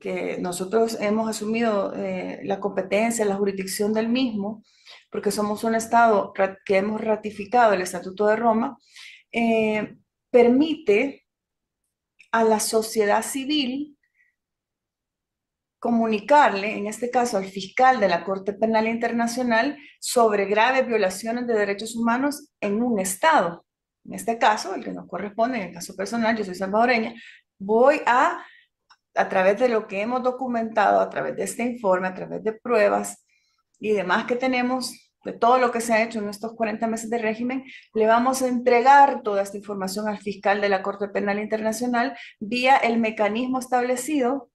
[SPEAKER 3] que nosotros hemos asumido la competencia, la jurisdicción del mismo, porque somos un Estado que hemos ratificado el Estatuto de Roma, permite a la sociedad civil comunicarle, en este caso al fiscal de la Corte Penal Internacional, sobre graves violaciones de derechos humanos en un Estado. En este caso, el que nos corresponde, en el caso personal, yo soy salvadoreña, voy a través de lo que hemos documentado, a través de este informe, a través de pruebas y demás que tenemos, de todo lo que se ha hecho en estos 40 meses de régimen, le vamos a entregar toda esta información al fiscal de la Corte Penal Internacional vía el mecanismo establecido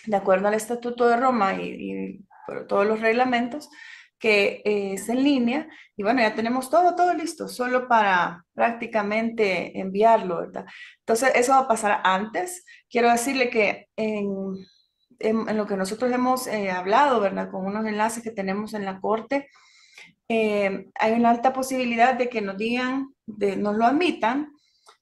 [SPEAKER 3] de acuerdo al Estatuto de Roma y por todos los reglamentos, que es en línea. Y bueno, ya tenemos todo listo, solo para prácticamente enviarlo, ¿verdad? Entonces, eso va a pasar antes. Quiero decirle que en lo que nosotros hemos hablado, ¿verdad? Con unos enlaces que tenemos en la Corte, hay una alta posibilidad de que nos digan, nos lo admitan,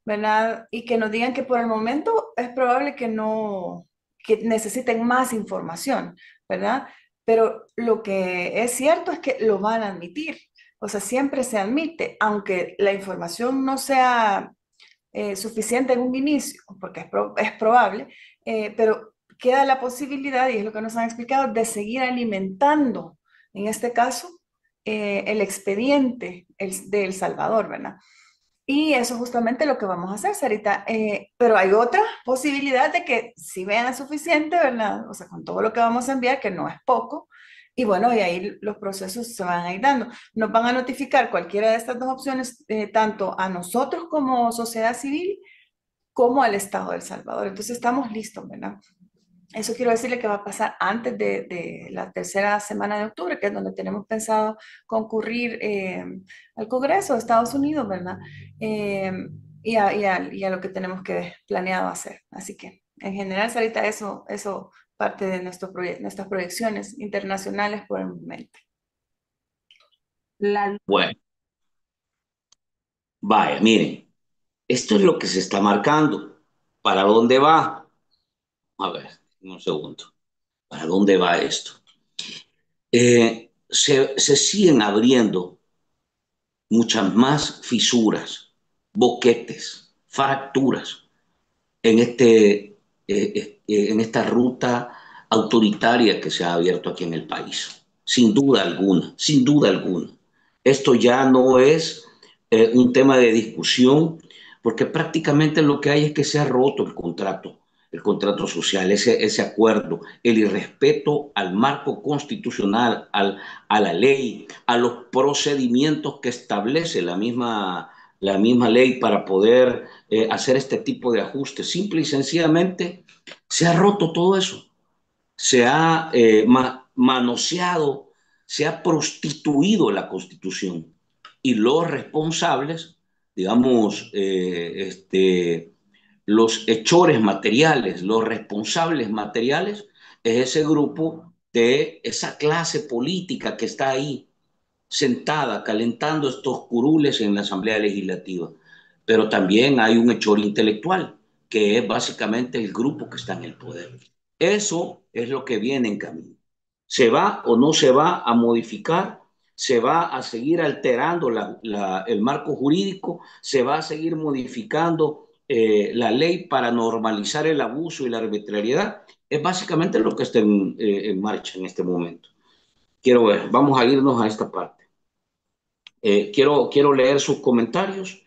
[SPEAKER 3] ¿verdad? Y que nos digan que por el momento es probable que no, que necesiten más información, ¿verdad? Pero lo que es cierto es que lo van a admitir. O sea, siempre se admite, aunque la información no sea suficiente en un inicio, porque es probable, pero queda la posibilidad, y es lo que nos han explicado, de seguir alimentando, en este caso, el expediente de El Salvador, ¿verdad? Y eso es justamente lo que vamos a hacer, Sarita. Pero hay otra posibilidad de que si vean suficiente, ¿verdad? O sea, con todo lo que vamos a enviar, que no es poco, y bueno, y ahí los procesos se van a ir dando. Nos van a notificar cualquiera de estas dos opciones, tanto a nosotros como sociedad civil, como al Estado de El Salvador. Entonces estamos listos, ¿verdad? Eso quiero decirle que va a pasar antes de la tercera semana de octubre, que es donde tenemos pensado concurrir al Congreso de Estados Unidos, ¿verdad? Eh, y a lo que tenemos que planeado hacer. Así que, en general, Sarita, eso parte de nuestras proyecciones internacionales por el momento.
[SPEAKER 1] Bueno, vaya, miren, esto es lo que se está marcando. ¿Para dónde va? A ver, un segundo. ¿Para dónde va esto? Se siguen abriendo muchas más fisuras, boquetes, fracturas en, en esta ruta autoritaria que se ha abierto aquí en el país. Sin duda alguna, sin duda alguna. Esto ya no es un tema de discusión, porque prácticamente lo que hay es que se ha roto el contrato social, ese acuerdo, el irrespeto al marco constitucional, a la ley, a los procedimientos que establece la misma ley para poder hacer este tipo de ajustes. Simple y sencillamente se ha roto todo eso, se ha manoseado, se ha prostituido la Constitución y los responsables, digamos, los hechores materiales, los responsables materiales, es ese grupo de esa clase política que está ahí sentada calentando estos curules en la Asamblea Legislativa. Pero también hay un hechor intelectual, que es básicamente el grupo que está en el poder. Eso es lo que viene en camino. ¿Se va o no se va a modificar? ¿Se va a seguir alterando el marco jurídico? ¿Se va a seguir modificando la ley para normalizar el abuso y la arbitrariedad? Es básicamente lo que está en marcha en este momento. Quiero ver, vamos a irnos a esta parte. Quiero leer sus comentarios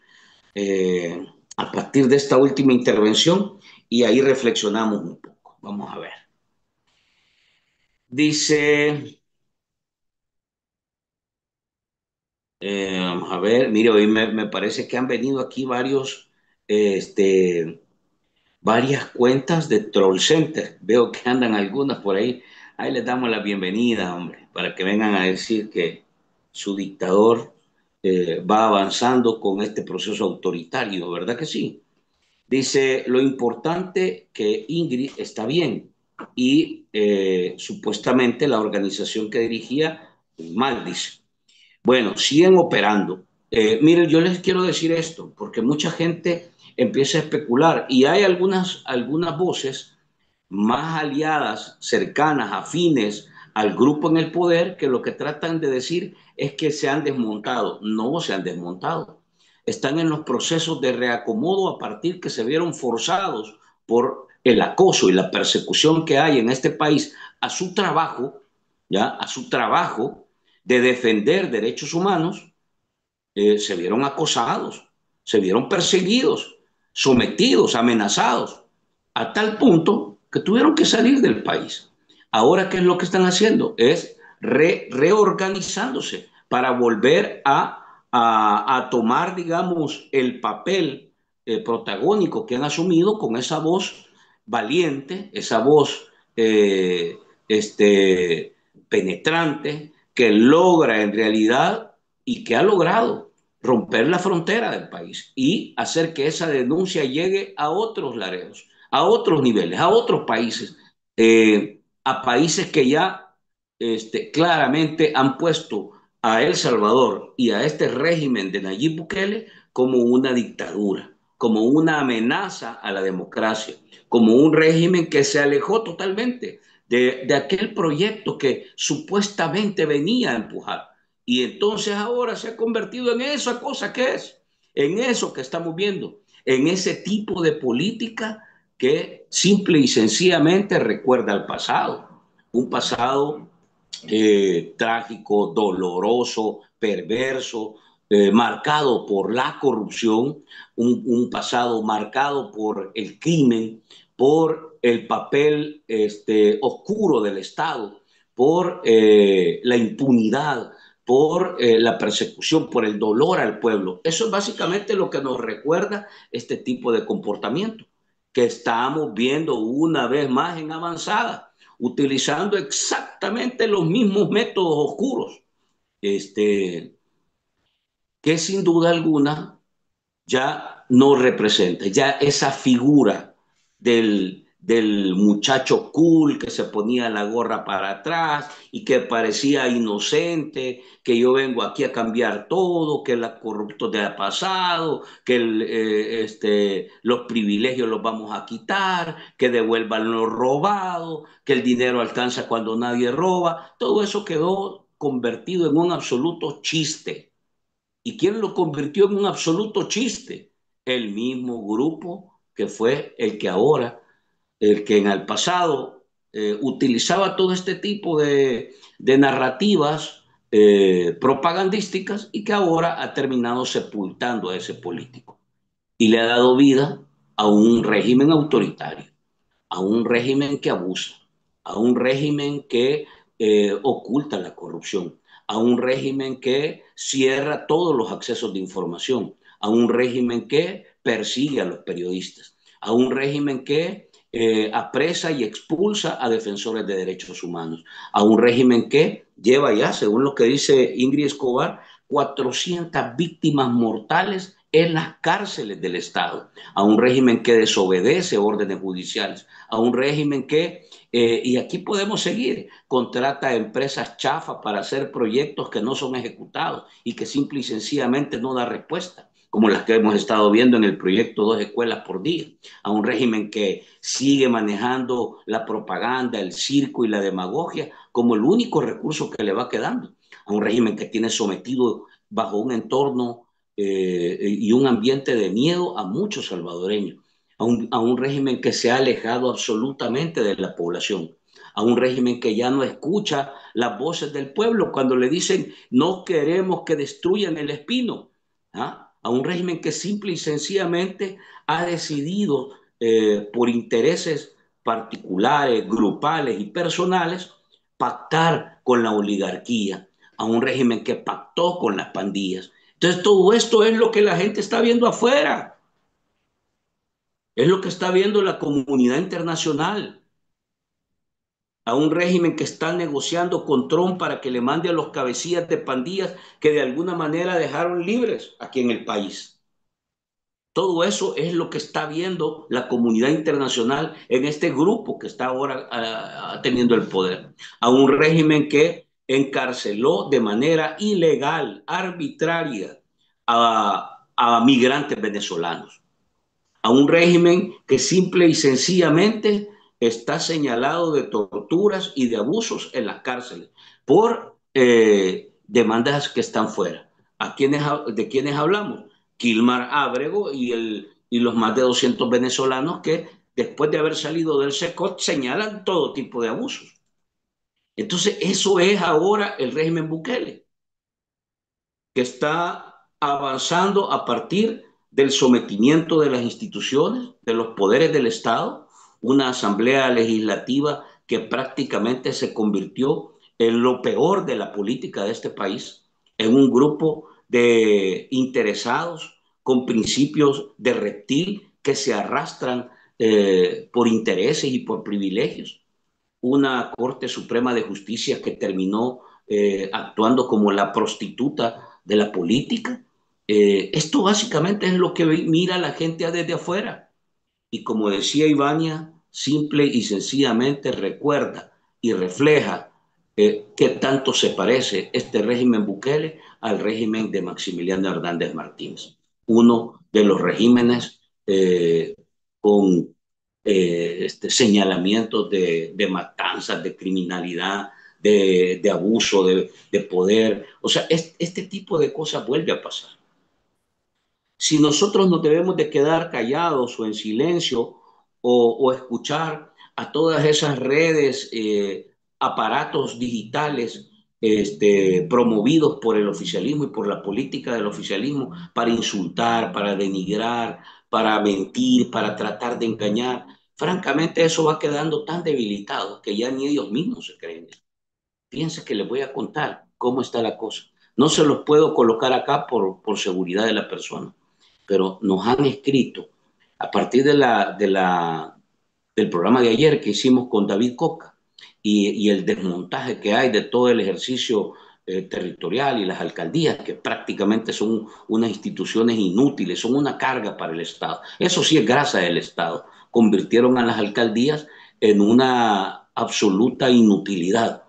[SPEAKER 1] eh, a partir de esta última intervención y ahí reflexionamos un poco. Vamos a ver. Dice, vamos a ver, mire, hoy me parece que han venido aquí este, varias cuentas de Troll Center. Veo que andan algunas por ahí. Ahí les damos la bienvenida, hombre, para que vengan a decir que su dictador va avanzando con este proceso autoritario, ¿verdad que sí? Dice, lo importante que Ingrid está bien y supuestamente la organización que dirigía mal, dice. Bueno, siguen operando. Miren, yo les quiero decir esto, porque mucha gente empieza a especular y hay algunas voces más aliadas, cercanas, afines al grupo en el poder, que lo que tratan de decir es que se han desmontado. No se han desmontado. Están en los procesos de reacomodo a partir que se vieron forzados por el acoso y la persecución que hay en este país a su trabajo, ¿ya? A su trabajo de defender derechos humanos, se vieron acosados, se vieron perseguidos, sometidos, amenazados, a tal punto que tuvieron que salir del país. Ahora, ¿qué es lo que están haciendo? Es reorganizándose para volver a tomar, digamos, el papel protagónico que han asumido con esa voz valiente, esa voz eh, penetrante, que logra en realidad y que ha logrado romper la frontera del país y hacer que esa denuncia llegue a otros laredos, a otros niveles, a otros países, a países que ya claramente han puesto a El Salvador y a este régimen de Nayib Bukele como una dictadura, como una amenaza a la democracia, como un régimen que se alejó totalmente de aquel proyecto que supuestamente venía a empujar. Y entonces ahora se ha convertido en esa cosa que es, en eso que estamos viendo, en ese tipo de política que simple y sencillamente recuerda al pasado, un pasado trágico, doloroso, perverso, marcado por la corrupción, un pasado marcado por el crimen, por el papel oscuro del Estado, por la impunidad, por la persecución, por el dolor al pueblo. Eso es básicamente lo que nos recuerda este tipo de comportamiento que estamos viendo una vez más en avanzada, utilizando exactamente los mismos métodos oscuros, este, que sin duda alguna ya no representa, ya esa figura del muchacho cool que se ponía la gorra para atrás y que parecía inocente, que yo vengo aquí a cambiar todo, que la corrupto te ha pasado, que los privilegios los vamos a quitar, que devuelvan lo robado, que el dinero alcanza cuando nadie roba, todo eso quedó convertido en un absoluto chiste. ¿Y quién lo convirtió en un absoluto chiste? El mismo grupo que fue el que ahora, el que en el pasado utilizaba todo este tipo de narrativas propagandísticas y que ahora ha terminado sepultando a ese político y le ha dado vida a un régimen autoritario, a un régimen que abusa, a un régimen que oculta la corrupción, a un régimen que cierra todos los accesos de información, a un régimen que persigue a los periodistas, a un régimen que apresa y expulsa a defensores de derechos humanos, a un régimen que lleva ya, según lo que dice Ingrid Escobar, 400 víctimas mortales en las cárceles del Estado, a un régimen que desobedece órdenes judiciales, a un régimen que, y aquí podemos seguir, contrata a empresas chafas para hacer proyectos que no son ejecutados y que simple y sencillamente no da respuesta, como las que hemos estado viendo en el proyecto Dos Escuelas por Día, a un régimen que sigue manejando la propaganda, el circo y la demagogia como el único recurso que le va quedando, a un régimen que tiene sometido bajo un entorno y un ambiente de miedo a muchos salvadoreños, a un régimen que se ha alejado absolutamente de la población, a un régimen que ya no escucha las voces del pueblo cuando le dicen no queremos que destruyan el espino, ¿ah? A un régimen que simple y sencillamente ha decidido por intereses particulares, grupales y personales, pactar con la oligarquía, a un régimen que pactó con las pandillas. Entonces todo esto es lo que la gente está viendo afuera, es lo que está viendo la comunidad internacional, a un régimen que está negociando con Trump para que le mande a los cabecillas de pandillas que de alguna manera dejaron libres aquí en el país. Todo eso es lo que está viendo la comunidad internacional en este grupo que está ahora teniendo el poder. A un régimen que encarceló de manera ilegal, arbitraria, a migrantes venezolanos. A un régimen que simple y sencillamente está señalado de torturas y de abusos en las cárceles por demandas que están fuera. ¿De quiénes hablamos? Kilmar Ábrego y los más de 200 venezolanos que después de haber salido del SECOT señalan todo tipo de abusos. Entonces, eso es ahora el régimen Bukele, que está avanzando a partir del sometimiento de las instituciones, de los poderes del Estado, una asamblea legislativa que prácticamente se convirtió en lo peor de la política de este país, en un grupo de interesados con principios de reptil que se arrastran por intereses y por privilegios, una Corte Suprema de Justicia que terminó actuando como la prostituta de la política. Esto básicamente es lo que mira la gente desde afuera. Y como decía Ivania, simple y sencillamente recuerda y refleja qué tanto se parece este régimen Bukele al régimen de Maximiliano Hernández Martínez, uno de los regímenes con señalamientos de matanzas, de criminalidad, de abuso de poder. O sea, este tipo de cosas vuelve a pasar. Si nosotros nos debemos de quedar callados o en silencio o escuchar a todas esas redes, aparatos digitales promovidos por el oficialismo y por la política del oficialismo para insultar, para denigrar, para mentir, para tratar de engañar, francamente eso va quedando tan debilitado que ya ni ellos mismos se creen. Fíjense que les voy a contar cómo está la cosa. No se los puedo colocar acá por seguridad de la persona, pero nos han escrito a partir del programa de ayer que hicimos con David Coca y el desmontaje que hay de todo el ejercicio territorial y las alcaldías, que prácticamente son unas instituciones inútiles, son una carga para el Estado. Eso sí es grasa del Estado. Convirtieron a las alcaldías en una absoluta inutilidad.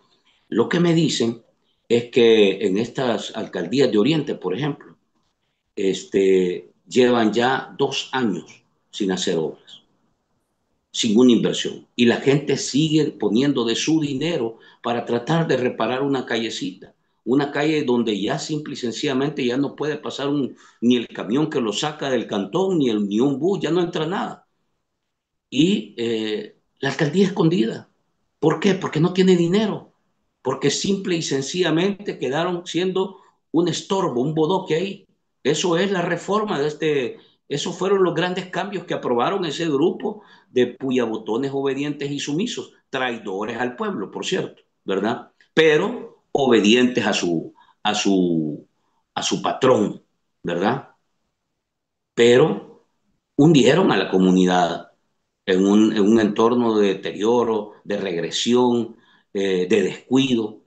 [SPEAKER 1] Lo que me dicen es que en estas alcaldías de Oriente, por ejemplo, llevan ya 2 años sin hacer obras, sin una inversión. Y la gente sigue poniendo de su dinero para tratar de reparar una callecita, una calle donde ya simple y sencillamente ya no puede pasar ni el camión que lo saca del cantón, ni un bus, ya no entra nada. Y la alcaldía escondida. ¿Por qué? Porque no tiene dinero, porque simple y sencillamente quedaron siendo un estorbo, un bodoque ahí. Eso es la reforma esos fueron los grandes cambios que aprobaron ese grupo de puyabotones obedientes y sumisos, traidores al pueblo, por cierto, ¿verdad? Pero obedientes a su, a su patrón, ¿verdad? Pero hundieron a la comunidad en un entorno de deterioro, de regresión, de descuido.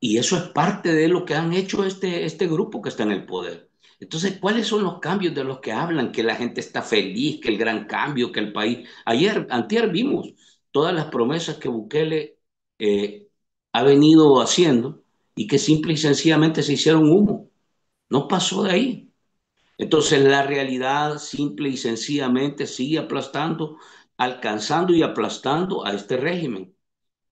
[SPEAKER 1] Y eso es parte de lo que han hecho este grupo que está en el poder. Entonces, ¿cuáles son los cambios de los que hablan? Que la gente está feliz, que el gran cambio, que el país... Antier vimos todas las promesas que Bukele ha venido haciendo y que simple y sencillamente se hicieron humo. No pasó de ahí. Entonces la realidad simple y sencillamente sigue aplastando, alcanzando y aplastando a este régimen.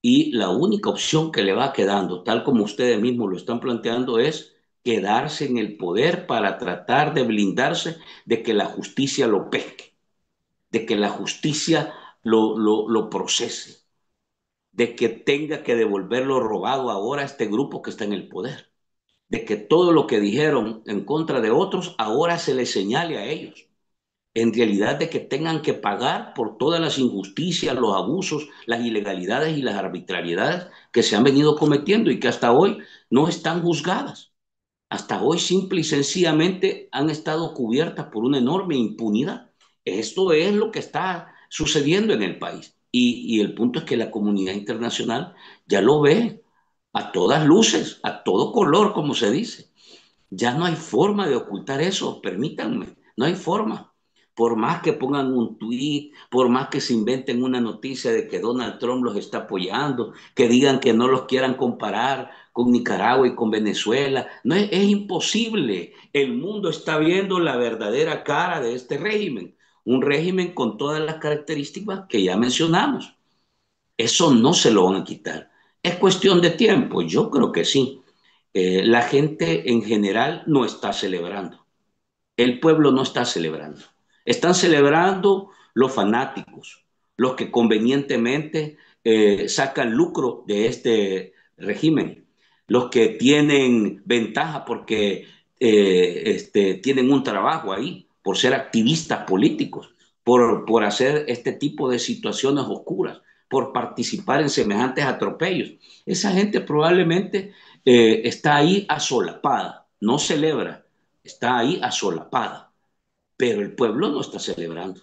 [SPEAKER 1] Y la única opción que le va quedando, tal como ustedes mismos lo están planteando, es quedarse en el poder para tratar de blindarse de que la justicia lo pesque, de que la justicia lo procese, de que tenga que devolver lo robado ahora a este grupo que está en el poder, de que todo lo que dijeron en contra de otros ahora se les señale a ellos, en realidad de que tengan que pagar por todas las injusticias, los abusos, las ilegalidades y las arbitrariedades que se han venido cometiendo y que hasta hoy no están juzgadas. Hasta hoy simple y sencillamente han estado cubiertas por una enorme impunidad. Esto es lo que está sucediendo en el país. Y el punto es que la comunidad internacional ya lo ve a todas luces, a todo color, como se dice. Ya no hay forma de ocultar eso, permítanme, no hay forma. Por más que pongan un tweet, por más que se inventen una noticia de que Donald Trump los está apoyando, que digan que no los quieran comparar con Nicaragua y con Venezuela, no es imposible. El mundo está viendo la verdadera cara de este régimen, un régimen con todas las características que ya mencionamos. Eso no se lo van a quitar. Es cuestión de tiempo, yo creo que sí. La gente en general no está celebrando. El pueblo no está celebrando. Están celebrando los fanáticos, los que convenientemente sacan lucro de este régimen, los que tienen ventaja porque tienen un trabajo ahí, por ser activistas políticos, por hacer este tipo de situaciones oscuras, por participar en semejantes atropellos. Esa gente probablemente está ahí asolapada, no celebra, está ahí asolapada, pero el pueblo no está celebrando.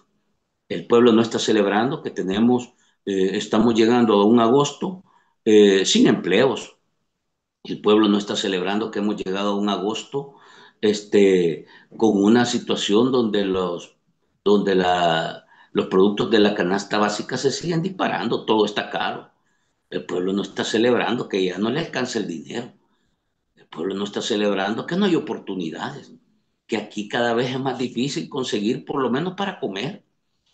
[SPEAKER 1] El pueblo no está celebrando que estamos llegando a un agosto sin empleos. El pueblo no está celebrando que hemos llegado a un agosto este, con una situación donde los productos de la canasta básica se siguen disparando, todo está caro. El pueblo no está celebrando que ya no le alcanza el dinero. El pueblo no está celebrando que no hay oportunidades, que aquí cada vez es más difícil conseguir por lo menos para comer.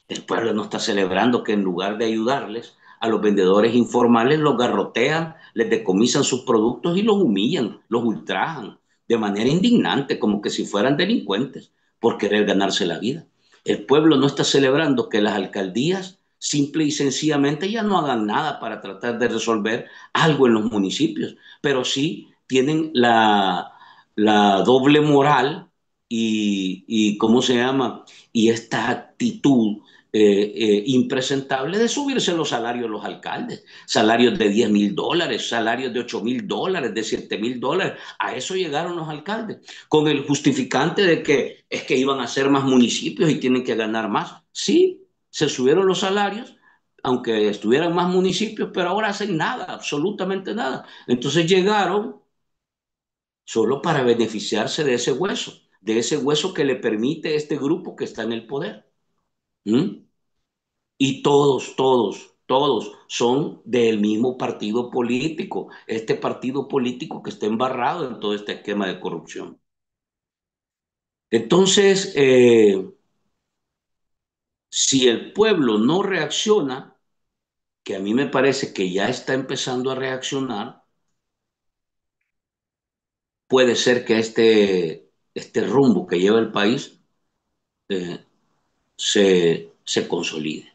[SPEAKER 1] El pueblo no está celebrando que en lugar de ayudarles a los vendedores informales, los garrotean, les decomisan sus productos y los humillan, los ultrajan de manera indignante, como que si fueran delincuentes por querer ganarse la vida. El pueblo no está celebrando que las alcaldías simple y sencillamente ya no hagan nada para tratar de resolver algo en los municipios, pero sí tienen la doble moral y ¿cómo se llama? Y esta actitud impresentable de subirse los salarios de los alcaldes, salarios de $10,000, salarios de $8,000, de $7,000, a eso llegaron los alcaldes, con el justificante de que es que iban a ser más municipios y tienen que ganar más. Sí, se subieron los salarios, aunque estuvieran más municipios, pero ahora hacen nada, absolutamente nada. Entonces llegaron solo para beneficiarse de ese hueso que le permite este grupo que está en el poder. ¿Mm? Y todos son del mismo partido político, este partido político que está embarrado en todo este esquema de corrupción. Entonces, si el pueblo no reacciona, que a mí me parece que ya está empezando a reaccionar, puede ser que este rumbo que lleva el país eh, se consolide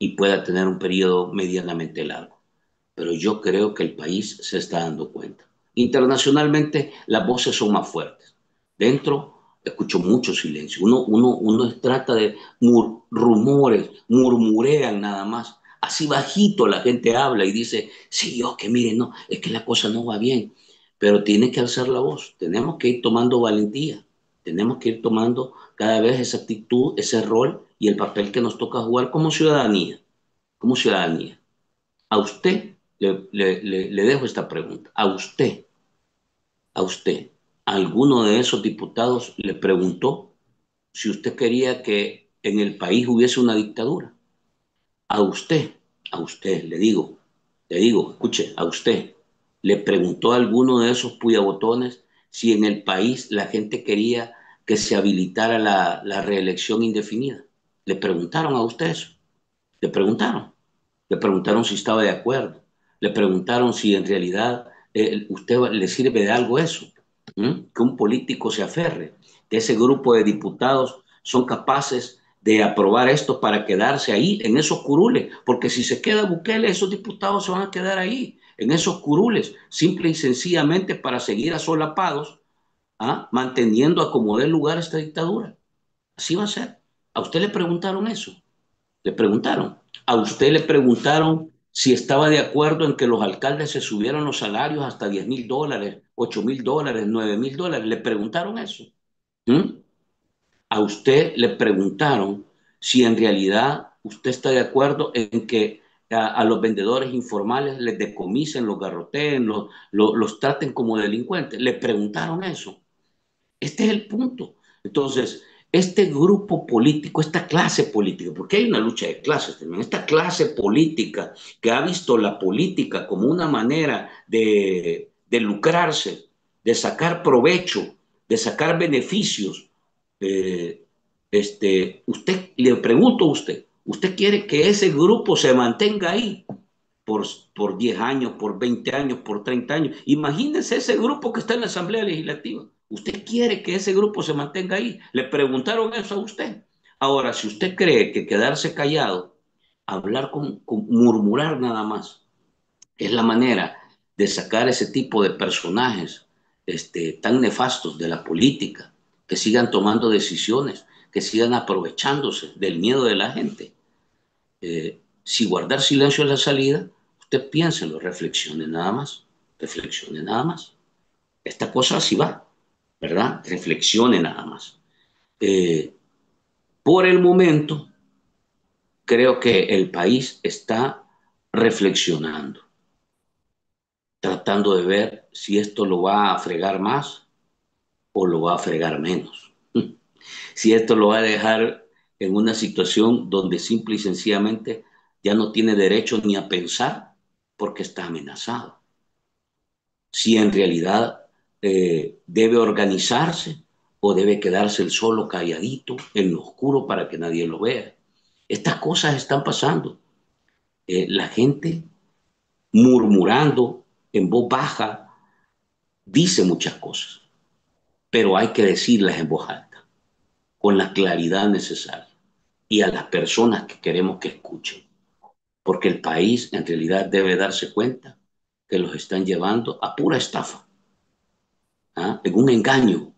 [SPEAKER 1] y pueda tener un periodo medianamente largo. Pero yo creo que el país se está dando cuenta. Internacionalmente las voces son más fuertes. Dentro escucho mucho silencio. Uno trata de rumores, murmurean nada más. Así bajito la gente habla y dice, sí, yo que miren, no, es que la cosa no va bien. Pero tiene que alzar la voz. Tenemos que ir tomando valentía. Tenemos que ir tomando cada vez esa actitud, ese rol y el papel que nos toca jugar como ciudadanía. Como ciudadanía. A usted le dejo esta pregunta. A usted, alguno de esos diputados le preguntó si usted quería que en el país hubiese una dictadura. A usted, le digo, escuche, a usted, le preguntó a alguno de esos puyabotones si en el país la gente quería que se habilitara la reelección indefinida. Le preguntaron a usted eso. Le preguntaron. Le preguntaron si estaba de acuerdo. Le preguntaron si en realidad usted le sirve de algo eso. ¿Mm? Que un político se aferre. Que ese grupo de diputados son capaces de aprobar esto para quedarse ahí, en esos curules, porque si se queda Bukele, esos diputados se van a quedar ahí, en esos curules, simple y sencillamente para seguir asolapados, manteniendo a como dé lugar esta dictadura. Así va a ser. ¿A usted le preguntaron eso? Le preguntaron. A usted le preguntaron si estaba de acuerdo en que los alcaldes se subieran los salarios hasta $10,000, $8,000, $9,000. Le preguntaron eso. ¿Mm? A usted le preguntaron si en realidad usted está de acuerdo en que a los vendedores informales les decomisen, los garroteen, los traten como delincuentes. Le preguntaron eso. Este es el punto. Entonces, este grupo político, esta clase política, porque hay una lucha de clases también, esta clase política que ha visto la política como una manera de lucrarse, de sacar provecho, de sacar beneficios, eh, le pregunto a usted, ¿usted quiere que ese grupo se mantenga ahí por, por 10 años, por 20 años, por 30 años? Imagínense ese grupo que está en la Asamblea Legislativa. ¿Usted quiere que ese grupo se mantenga ahí? Le preguntaron eso a usted. Ahora, si usted cree que quedarse callado, hablar con murmurar nada más, es la manera de sacar ese tipo de personajes tan nefastos de la política, que sigan tomando decisiones, que sigan aprovechándose del miedo de la gente. Si guardar silencio es la salida, usted piénselo, reflexione nada más. Esta cosa así va, ¿verdad? Reflexione nada más. Por el momento, creo que el país está reflexionando, tratando de ver si esto lo va a fregar más o lo va a fregar menos. Si esto lo va a dejar en una situación donde simple y sencillamente ya no tiene derecho ni a pensar porque está amenazado. Si en realidad debe organizarse o debe quedarse el solo calladito en lo oscuro para que nadie lo vea. Estas cosas están pasando. La gente murmurando en voz baja dice muchas cosas, pero hay que decirlas en voz alta, con la claridad necesaria y a las personas que queremos que escuchen, porque el país en realidad debe darse cuenta que los están llevando a pura estafa, en un engaño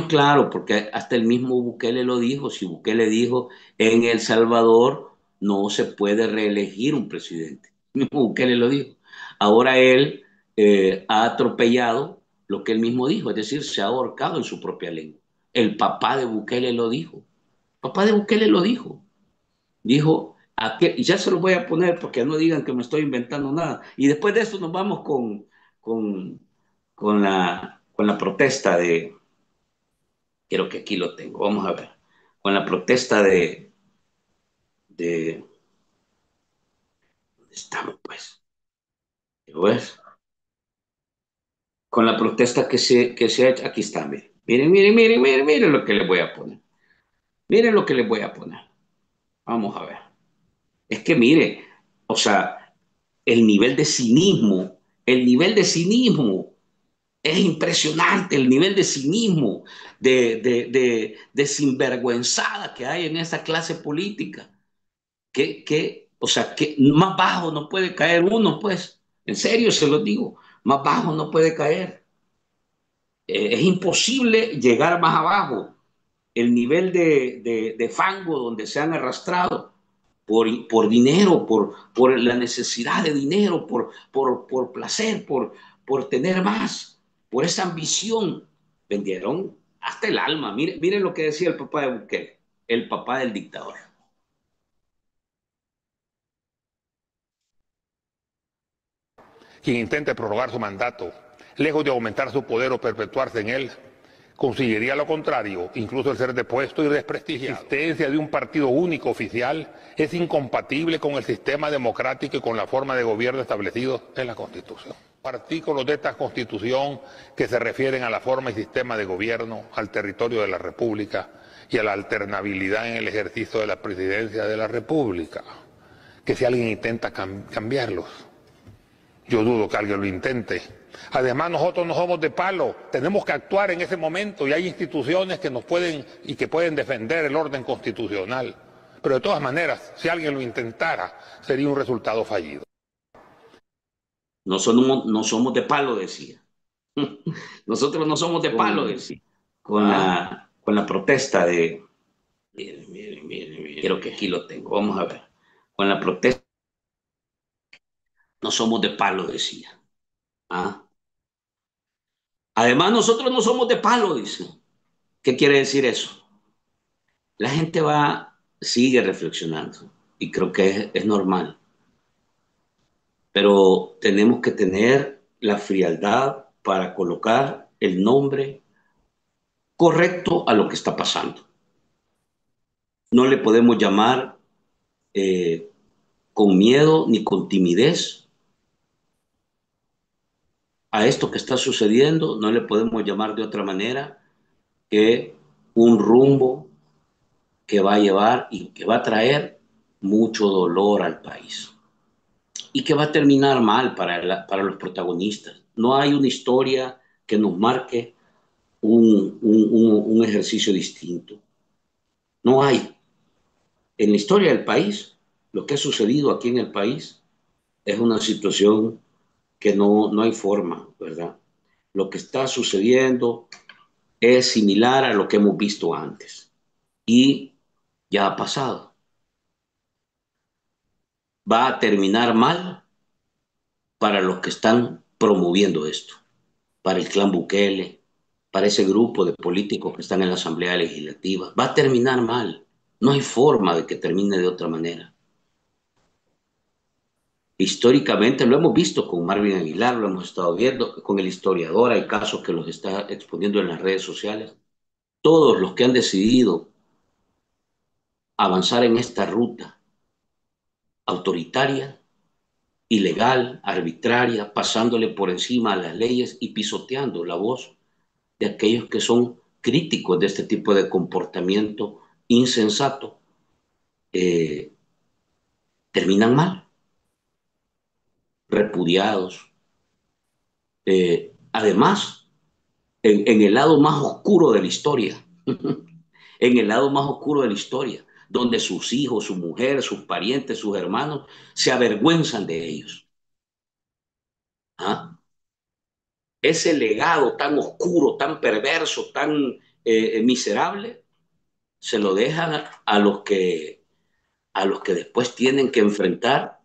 [SPEAKER 1] claro, porque hasta el mismo Bukele lo dijo. Si Bukele dijo en El Salvador no se puede reelegir un presidente, el mismo Bukele lo dijo. Ahora él ha atropellado lo que él mismo dijo, es decir, se ha ahorcado en su propia lengua. El papá de Bukele lo dijo. El papá de Bukele lo dijo. Dijo, y ya se lo voy a poner porque no digan que me estoy inventando nada. Y después de esto nos vamos con, con la protesta de, creo que aquí lo tengo, vamos a ver, con la protesta de ¿dónde estamos pues? ¿Ves? Con la protesta que se ha hecho, aquí está, miren lo que les voy a poner. Miren lo que les voy a poner. Vamos a ver. Es que mire, o sea, el nivel de cinismo es impresionante, el nivel de cinismo, de sinvergüenzada que hay en esa clase política. O sea, que más bajo no puede caer uno, pues. En serio se lo digo, más bajo no puede caer. Es imposible llegar más abajo. El nivel de fango donde se han arrastrado por dinero, por la necesidad de dinero, por placer, por tener más, por esa ambición. Vendieron hasta el alma. Miren lo que decía el papá de Bukele, el papá del dictador.
[SPEAKER 4] Quien intente prorrogar su mandato, lejos de aumentar su poder o perpetuarse en él, conseguiría lo contrario, incluso el ser depuesto y desprestigiado. La existencia de un partido único oficial es incompatible con el sistema democrático y con la forma de gobierno establecidos en la Constitución. Artículos de esta Constitución que se refieren a la forma y sistema de gobierno, al territorio de la República y a la alternabilidad en el ejercicio de la presidencia de la República. Que si alguien intenta cambiarlos, Yo dudo que alguien lo intente. Además, nosotros no somos de palo, tenemos que actuar en ese momento y hay instituciones que nos pueden y que pueden defender el orden constitucional. Pero de todas maneras, si alguien lo intentara, sería un resultado fallido.
[SPEAKER 1] No somos de palo, decía. Nosotros no somos de palo, decía. Con la protesta de... Miren, creo que aquí lo tengo, vamos a ver. Con la protesta, no somos de palo, decía. ¿Ah? Además, nosotros no somos de palo, dice. ¿Qué quiere decir eso? La gente sigue reflexionando y creo que es normal. Pero tenemos que tener la frialdad para colocar el nombre correcto a lo que está pasando. No le podemos llamar con miedo ni con timidez a esto que está sucediendo, no le podemos llamar de otra manera que un rumbo que va a llevar y que va a traer mucho dolor al país y que va a terminar mal para los protagonistas. No hay una historia que nos marque un ejercicio distinto. No hay. En la historia del país, lo que ha sucedido aquí en el país es una situación que no hay forma, ¿verdad? Lo que está sucediendo es similar a lo que hemos visto antes y ya ha pasado. Va a terminar mal para los que están promoviendo esto, para el clan Bukele, para ese grupo de políticos que están en la Asamblea Legislativa. Va a terminar mal. No hay forma de que termine de otra manera. Históricamente lo hemos visto con Marvin Aguilar, lo hemos estado viendo con el historiador, hay casos que los está exponiendo en las redes sociales. Todos los que han decidido avanzar en esta ruta autoritaria, ilegal, arbitraria, pasándole por encima a las leyes y pisoteando la voz de aquellos que son críticos de este tipo de comportamiento insensato, terminan mal, repudiados. Además, en el lado más oscuro de la historia, en el lado más oscuro de la historia, donde sus hijos, su mujer, sus parientes, sus hermanos se avergüenzan de ellos. ¿Ah? Ese legado tan oscuro, tan perverso, tan miserable, se lo dejan a los que después tienen que enfrentar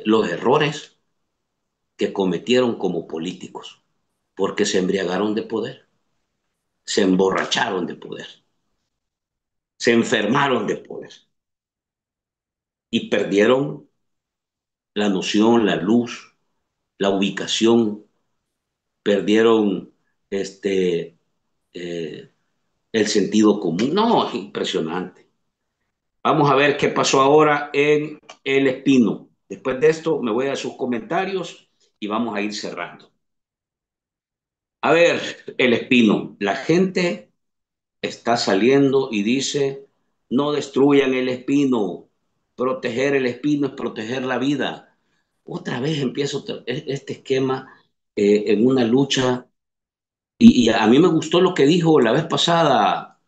[SPEAKER 1] los errores que cometieron como políticos, porque se embriagaron de poder, se emborracharon de poder, se enfermaron de poder y perdieron la noción, la luz, la ubicación, perdieron eh, el sentido común. No, es impresionante. Vamos a ver qué pasó ahora en El Espino. Después de esto me voy a sus comentarios y vamos a ir cerrando. A ver, El Espino. La gente está saliendo y dice, no destruyan el espino. Proteger el espino es proteger la vida. Otra vez empieza este esquema en una lucha. Y a mí me gustó lo que dijo la vez pasada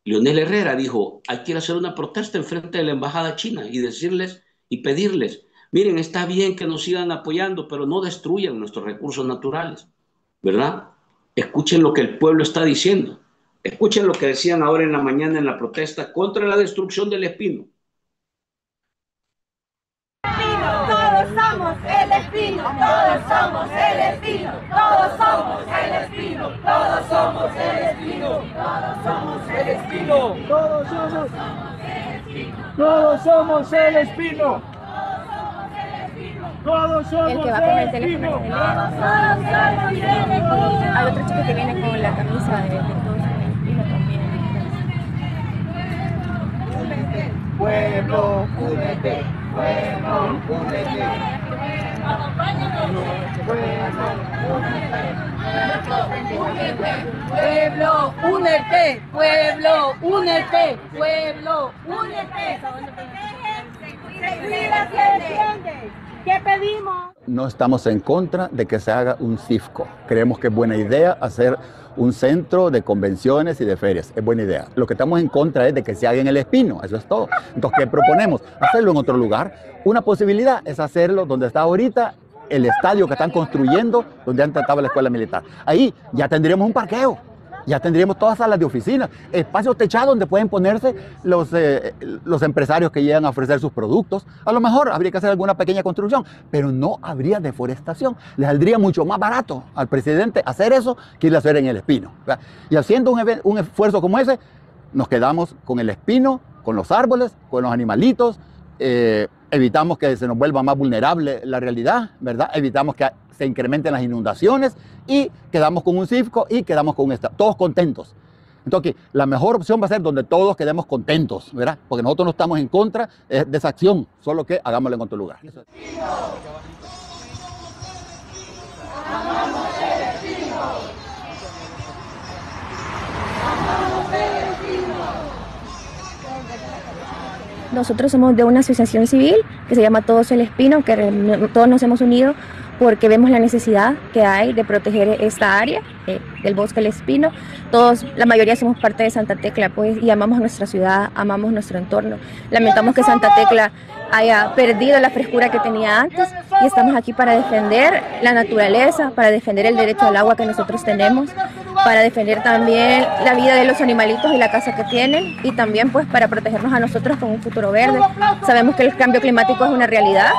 [SPEAKER 1] Leonel Herrera. Dijo, hay que ir a hacer una protesta enfrente de la embajada china y decirles y pedirles, miren, está bien que nos sigan apoyando, pero no destruyan nuestros recursos naturales, ¿verdad? Escuchen lo que el pueblo está diciendo. Escuchen lo que decían ahora en la mañana en la protesta contra la destrucción del espino.
[SPEAKER 5] Todos somos el espino, todos somos el espino, todos somos el espino, todos somos el espino, todos somos el espino, todos somos el espino, todos somos el que va con el teléfono, todos somos el espino. Hay otro chico que viene con la camisa de todos el espino también. Pueblo, únete. Pueblo, únete. Pueblo, únete. Pueblo, únete. Pueblo, únete. Se cuida, se defiende. ¿Qué pedimos?
[SPEAKER 6] No estamos en contra de que se haga un CIFCO. Creemos que es buena idea hacer un centro de convenciones y de ferias. Es buena idea. Lo que estamos en contra es de que se haga en El Espino. Eso es todo. Entonces, ¿qué proponemos? Hacerlo en otro lugar. Una posibilidad es hacerlo donde está ahorita el estadio que están construyendo, donde antes estaba la escuela militar. Ahí ya tendríamos un parqueo. Ya tendríamos todas salas de oficinas, espacios techados donde pueden ponerse los empresarios que llegan a ofrecer sus productos. A lo mejor habría que hacer alguna pequeña construcción, pero no habría deforestación. Le saldría mucho más barato al presidente hacer eso que ir a hacer en El Espino. Y haciendo un esfuerzo como ese, nos quedamos con El Espino, con los árboles, con los animalitos, evitamos que se nos vuelva más vulnerable la realidad, ¿verdad? Evitamos que se incrementen las inundaciones y quedamos con un CIFCO y quedamos con un estado, todos contentos. Entonces, la mejor opción va a ser donde todos quedemos contentos, ¿verdad? Porque nosotros no estamos en contra de esa acción, solo que hagámoslo en otro lugar.
[SPEAKER 7] Nosotros somos de una asociación civil que se llama Todos el Espino, que todos nos hemos unido porque vemos la necesidad que hay de proteger esta área del bosque El Espino. Todos, la mayoría somos parte de Santa Tecla, pues, y amamos nuestra ciudad, amamos nuestro entorno. Lamentamos que Santa Tecla haya perdido la frescura que tenía antes y estamos aquí para defender la naturaleza, para defender el derecho al agua que nosotros tenemos, para defender también la vida de los animalitos y la casa que tienen, y también pues para protegernos a nosotros con un futuro verde. Sabemos que el cambio climático es una realidad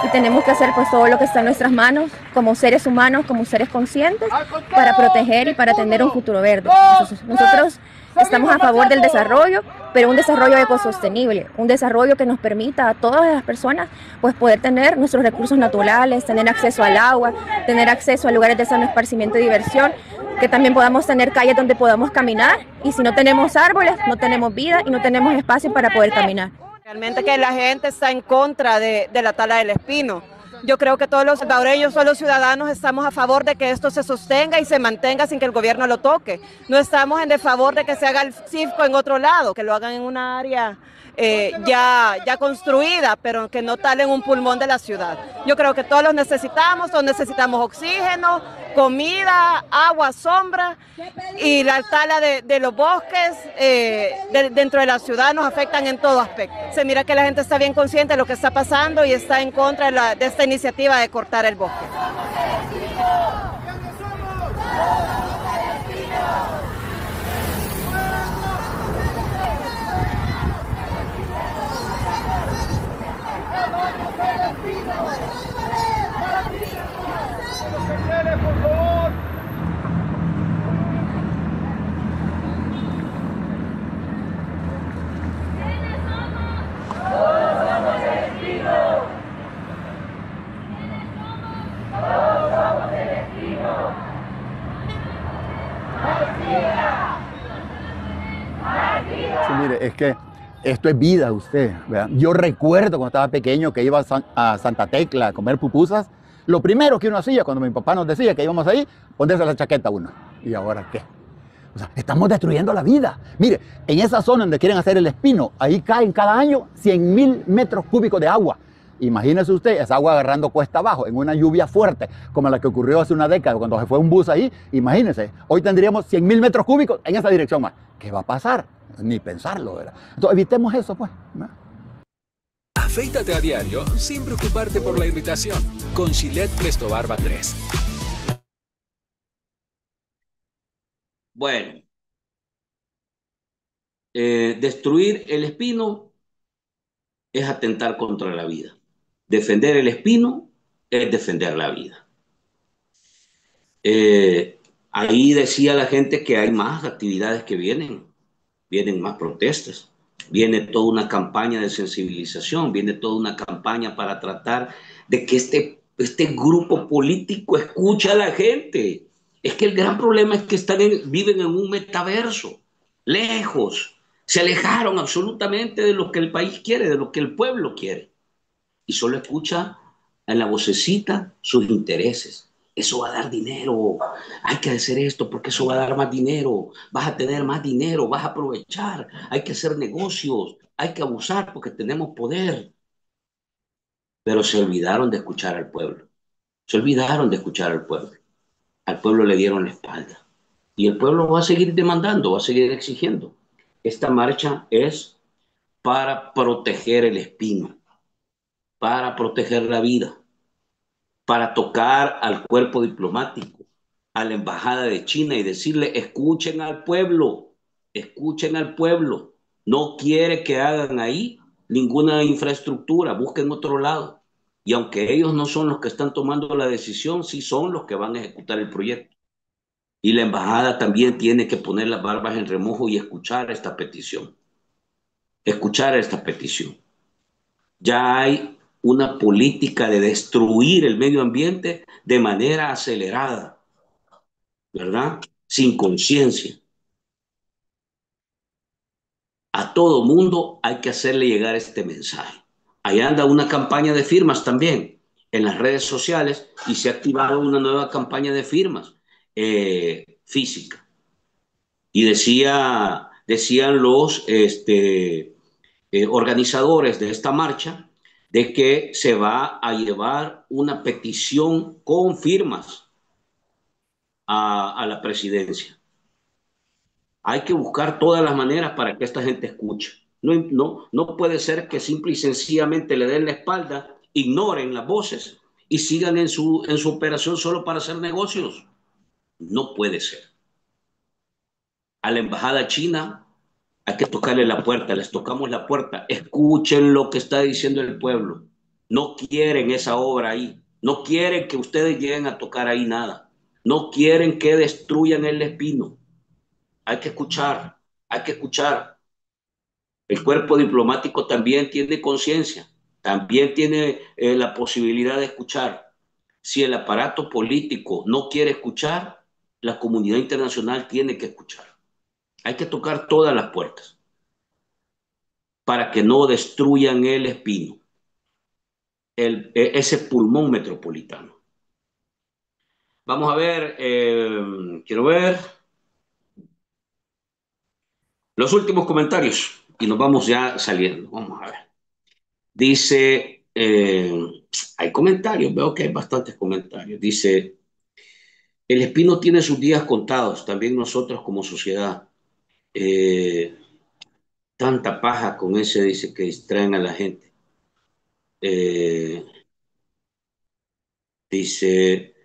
[SPEAKER 7] y tenemos que hacer pues todo lo que está en nuestras manos como seres humanos, como seres conscientes, para proteger y para tener un futuro verde. Entonces, nosotros estamos a favor del desarrollo, pero un desarrollo ecosostenible, un desarrollo que nos permita a todas las personas pues poder tener nuestros recursos naturales, tener acceso al agua, tener acceso a lugares de sano esparcimiento y diversión, que también podamos tener calles donde podamos caminar, y si no tenemos árboles, no tenemos vida y no tenemos espacio para poder caminar.
[SPEAKER 8] Realmente que la gente está en contra de la tala del espino. Yo creo que todos los salvadoreños, todos los ciudadanos estamos a favor de que esto se sostenga y se mantenga sin que el gobierno lo toque. No estamos en desfavor de que se haga el CIFCO en otro lado, que lo hagan en una área ya construida, pero que no talen un pulmón de la ciudad. Yo creo que todos necesitamos oxígeno, comida, agua, sombra, y la tala de los bosques dentro de la ciudad nos afectan en todo aspecto. Se mira que la gente está bien consciente de lo que está pasando y está en contra de esta iniciativa de cortar el bosque.
[SPEAKER 6] Sí, mire, es que esto es vida, usted, ¿verdad? Yo recuerdo cuando estaba pequeño que iba a Santa Tecla a comer pupusas. Lo primero que uno hacía cuando mi papá nos decía que íbamos ahí, ponerse la chaqueta uno. ¿Y ahora qué? O sea, estamos destruyendo la vida. Mire, en esa zona donde quieren hacer el espino, ahí caen cada año 100,000 metros cúbicos de agua. Imagínese usted esa agua agarrando cuesta abajo en una lluvia fuerte como la que ocurrió hace una década cuando se fue un bus ahí. Imagínese, hoy tendríamos 100,000 metros cúbicos en esa dirección más. ¿Qué va a pasar? Ni pensarlo, ¿verdad? Entonces evitemos eso, pues, ¿no?
[SPEAKER 9] Afeítate a diario sin preocuparte por la irritación con Gillette Presto Barba 3.
[SPEAKER 1] Bueno, destruir el espino es atentar contra la vida. Defender el espino es defender la vida. Ahí decía la gente que hay más actividades que vienen más protestas, viene toda una campaña de sensibilización, viene toda una campaña para tratar de que este grupo político escuche a la gente. Es que el gran problema es que viven en un metaverso, lejos, se alejaron absolutamente de lo que el país quiere, de lo que el pueblo quiere, y solo escucha en la vocecita sus intereses. Eso va a dar dinero, hay que hacer esto porque eso va a dar más dinero, vas a tener más dinero, vas a aprovechar, hay que hacer negocios, hay que abusar porque tenemos poder. pero se olvidaron de escuchar al pueblo. Se olvidaron de escuchar al pueblo. Al pueblo le dieron la espalda. Y el pueblo va a seguir demandando, va a seguir exigiendo. Esta marcha es para proteger el espino, para proteger la vida, para tocar al cuerpo diplomático, a la embajada de China y decirle, escuchen al pueblo, no quiere que hagan ahí ninguna infraestructura, busquen otro lado. Y aunque ellos no son los que están tomando la decisión, sí son los que van a ejecutar el proyecto. Y la embajada también tiene que poner las barbas en remojo y escuchar esta petición. Escuchar esta petición. Ya hay una política de destruir el medio ambiente de manera acelerada, ¿verdad? Sin conciencia. A todo mundo hay que hacerle llegar este mensaje. Ahí anda una campaña de firmas también en las redes sociales y se ha activado una nueva campaña de firmas física. Y decían los organizadores de esta marcha de que se va a llevar una petición con firmas a la presidencia. Hay que buscar todas las maneras para que esta gente escuche. No puede ser que simple y sencillamente le den la espalda, ignoren las voces y sigan en su operación solo para hacer negocios. No puede ser. A la embajada china hay que tocarle la puerta, les tocamos la puerta, escuchen lo que está diciendo el pueblo. No quieren esa obra ahí, no quieren que ustedes lleguen a tocar ahí nada, no quieren que destruyan el espino. Hay que escuchar, hay que escuchar. El cuerpo diplomático también tiene conciencia, también tiene la posibilidad de escuchar. Si el aparato político no quiere escuchar, la comunidad internacional tiene que escuchar. Hay que tocar todas las puertas para que no destruyan el espino, ese pulmón metropolitano. Vamos a ver, quiero ver los últimos comentarios y nos vamos ya saliendo. Vamos a ver. Dice, hay comentarios, veo que hay bastantes comentarios. Dice, el espino tiene sus días contados, también nosotros como sociedad. Eh, Tanta paja con ese, dice, que distraen a la gente. Eh, Dice,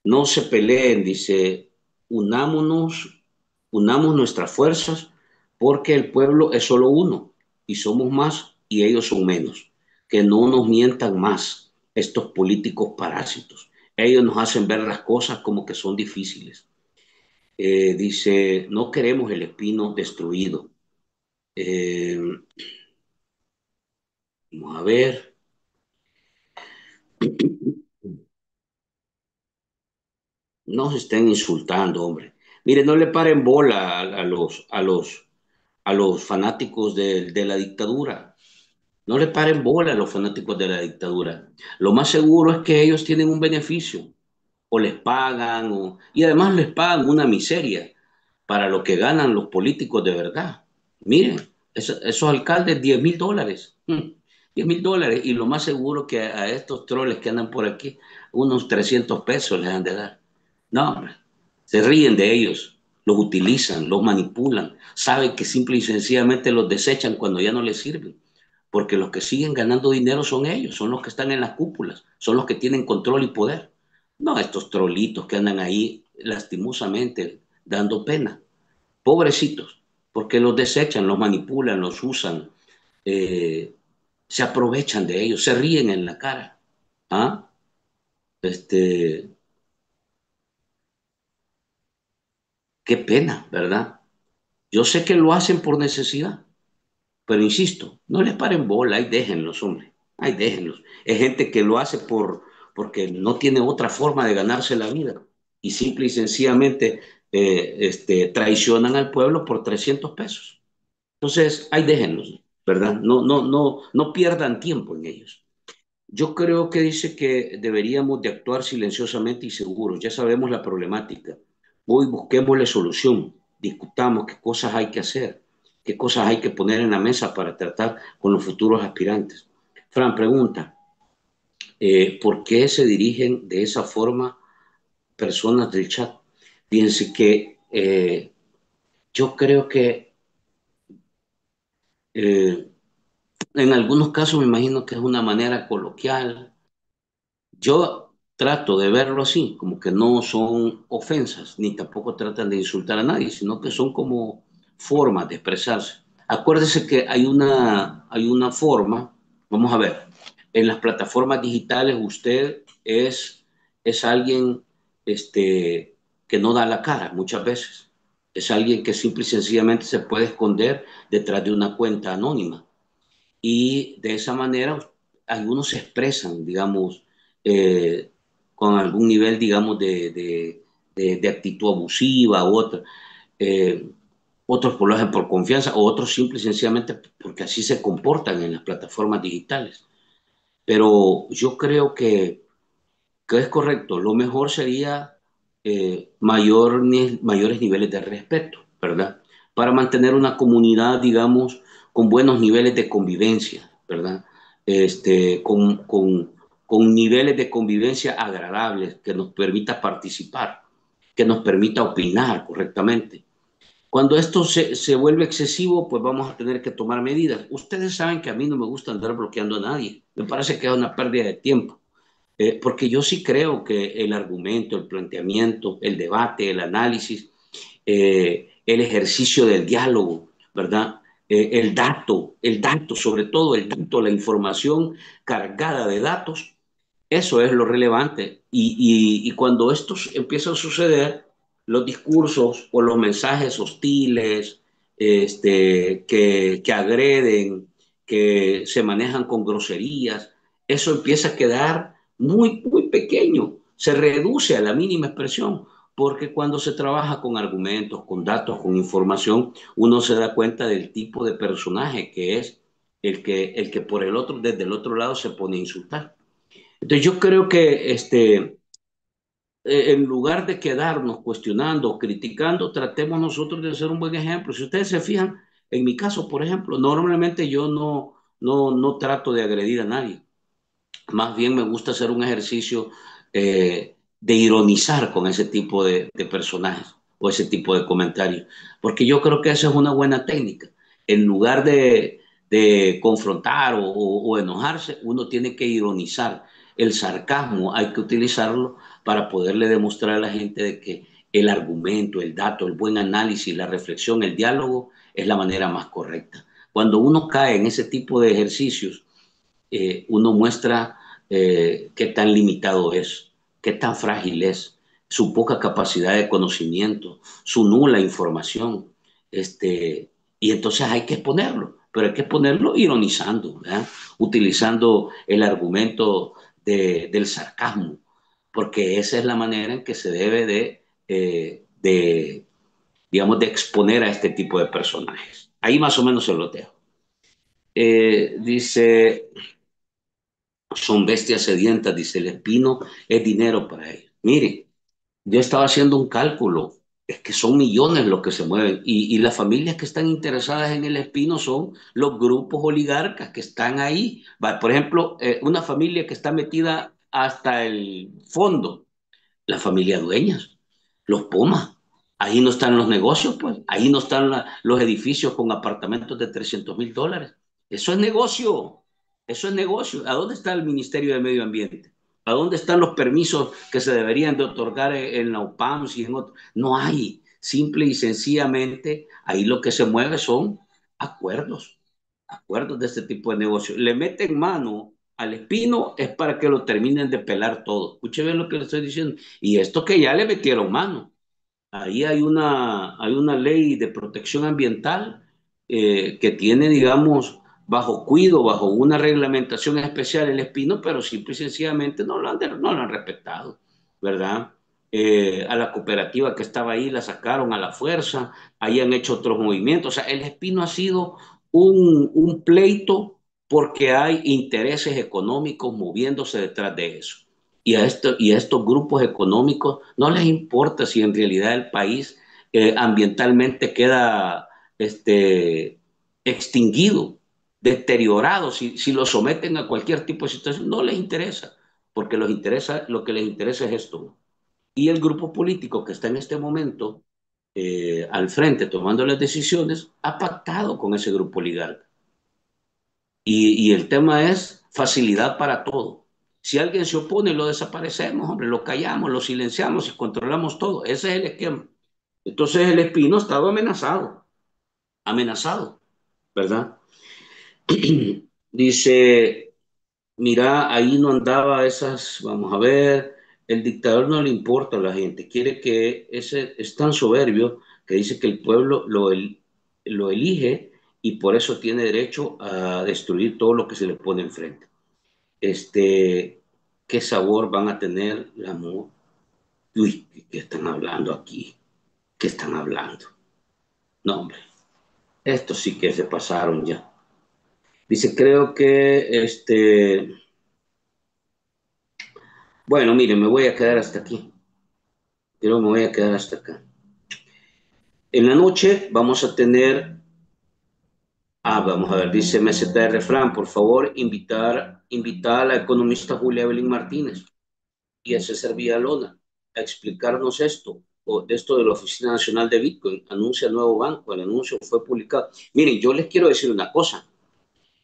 [SPEAKER 1] no se peleen, dice, unámonos, unamos nuestras fuerzas porque el pueblo es solo uno y somos más y ellos son menos. Que no nos mientan más estos políticos parásitos. Ellos nos hacen ver las cosas como que son difíciles. Dice, no queremos el espino destruido. Eh, Vamos a ver. No se estén insultando, hombre. Mire, no le paren bola a los fanáticos de la dictadura. No le paren bola a los fanáticos de la dictadura. Lo más seguro es que ellos tienen un beneficio, o les pagan, y además les pagan una miseria para lo que ganan los políticos de verdad. Miren, esos alcaldes, $10,000. $10,000. Y lo más seguro que a estos troles que andan por aquí, unos 300 pesos les han de dar. No, hombre, se ríen de ellos, los utilizan, los manipulan, saben que simple y sencillamente los desechan cuando ya no les sirven, porque los que siguen ganando dinero son ellos, son los que están en las cúpulas, son los que tienen control y poder. No estos trolitos que andan ahí lastimosamente dando pena. Pobrecitos, porque los desechan, los manipulan, los usan, eh, se aprovechan de ellos, se ríen en la cara. ¿Ah? Este, qué pena, ¿verdad? Yo sé que lo hacen por necesidad, pero insisto, no les paren bola, ahí déjenlos, hombre, ahí déjenlos. Es gente que lo hace porque no tiene otra forma de ganarse la vida y simple y sencillamente traicionan al pueblo por 300 pesos. Entonces, ahí déjenlos, ¿verdad? No pierdan tiempo en ellos. Yo creo que dice que deberíamos de actuar silenciosamente y seguros. Ya sabemos la problemática. Hoy busquémosle solución, discutamos qué cosas hay que hacer, qué cosas hay que poner en la mesa para tratar con los futuros aspirantes. Fran pregunta, ¿Por qué se dirigen de esa forma personas del chat? Fíjense que yo creo que eh, en algunos casos me imagino que es una manera coloquial. Yo trato de verlo así, como que no son ofensas, ni tampoco tratan de insultar a nadie, sino que son como formas de expresarse. Acuérdese que hay una forma, vamos a ver, en las plataformas digitales usted es alguien que no da la cara muchas veces. Es alguien que simple y sencillamente se puede esconder detrás de una cuenta anónima y de esa manera algunos se expresan, digamos, eh, con algún nivel, digamos, de actitud abusiva u otra. Eh, Otros por lo hacen por confianza, o otros simple y sencillamente porque así se comportan en las plataformas digitales. Pero yo creo que es correcto. Lo mejor sería mayores niveles de respeto, ¿verdad? Para mantener una comunidad, digamos, con buenos niveles de convivencia, ¿verdad? Este, con niveles de convivencia agradables que nos permita participar, que nos permita opinar correctamente. Cuando esto se vuelve excesivo, pues vamos a tener que tomar medidas. Ustedes saben que a mí no me gusta andar bloqueando a nadie. Me parece que es una pérdida de tiempo. Porque yo sí creo que el argumento, el planteamiento, el debate, el análisis, el ejercicio del diálogo, ¿verdad? El dato, sobre todo el dato, la información cargada de datos, eso es lo relevante. Y cuando esto empieza a suceder, los discursos o los mensajes hostiles, que agreden, que se manejan con groserías, eso empieza a quedar muy pequeño, se reduce a la mínima expresión, porque cuando se trabaja con argumentos, con datos, con información, uno se da cuenta del tipo de personaje que es el que por el otro, desde el otro lado se pone a insultar. Entonces yo creo que en lugar de quedarnos cuestionando, criticando, tratemos nosotros de ser un buen ejemplo. Si ustedes se fijan, en mi caso, por ejemplo, normalmente yo no trato de agredir a nadie. Más bien me gusta hacer un ejercicio de ironizar con ese tipo de personajes o ese tipo de comentarios, porque yo creo que esa es una buena técnica. En lugar de confrontar o enojarse, uno tiene que ironizar. El sarcasmo hay que utilizarlo para poderle demostrar a la gente de que el argumento, el dato, el buen análisis, la reflexión, el diálogo es la manera más correcta. Cuando uno cae en ese tipo de ejercicios, uno muestra qué tan limitado es, qué tan frágil es, su poca capacidad de conocimiento, su nula información. Y entonces hay que exponerlo, pero hay que exponerlo ironizando, ¿verdad? Utilizando el argumento del sarcasmo, porque esa es la manera en que se debe digamos, de exponer a este tipo de personajes. Ahí más o menos se lo dejo. Dice, son bestias sedientas, dice el espino, es dinero para ellos. Mire, yo estaba haciendo un cálculo, es que son millones los que se mueven y las familias que están interesadas en el espino son los grupos oligarcas que están ahí. Por ejemplo, una familia que está metida hasta el fondo, la familia Dueñas, los Pumas. Ahí no están los negocios, pues. Ahí no están los edificios con apartamentos de $300,000. Eso es negocio. Eso es negocio. ¿A dónde está el Ministerio de Medio Ambiente? ¿A dónde están los permisos que se deberían de otorgar en la UPAMS y en otros? No hay. Simple y sencillamente, ahí lo que se mueve son acuerdos. Acuerdos de este tipo de negocio. Le meten mano al espino es para que lo terminen de pelar todo. Escuche bien lo que le estoy diciendo. Y esto que ya le metieron mano. Ahí hay una ley de protección ambiental que tiene, digamos, bajo cuido, bajo una reglamentación especial el espino, pero simple y sencillamente no lo han respetado, ¿verdad? A la cooperativa que estaba ahí la sacaron a la fuerza, ahí han hecho otros movimientos. O sea, el espino ha sido un pleito porque hay intereses económicos moviéndose detrás de eso. Y a estos grupos económicos no les importa si en realidad el país ambientalmente queda extinguido. deteriorados, si lo someten a cualquier tipo de situación, no les interesa, porque lo que les interesa es esto. Y el grupo político que está en este momento al frente tomando las decisiones ha pactado con ese grupo oligarca. Y el tema es facilidad para todo. Si alguien se opone, lo desaparecemos, hombre, lo callamos, lo silenciamos y controlamos todo. Ese es el esquema. Entonces el Espino ha estado amenazado, ¿verdad? Dice, mira, ahí no andaba esas, vamos a ver, el dictador no le importa a la gente, quiere que ese es tan soberbio que dice que el pueblo lo elige y por eso tiene derecho a destruir todo lo que se le pone enfrente. Este, ¿qué sabor van a tener la mu-? Uy, ¿qué están hablando aquí? ¿Qué están hablando? No, hombre, esto sí que se pasaron ya. Dice, creo que bueno, mire, me voy a quedar hasta aquí. Pero me voy a quedar hasta acá. En la noche vamos a tener, vamos a ver, dice meseta de refrán, por favor, invitar a la economista Julia Evelyn Martínez y a César Villalona a explicarnos esto, o esto de la Oficina Nacional de Bitcoin, anuncia nuevo banco, el anuncio fue publicado. Miren, yo les quiero decir una cosa,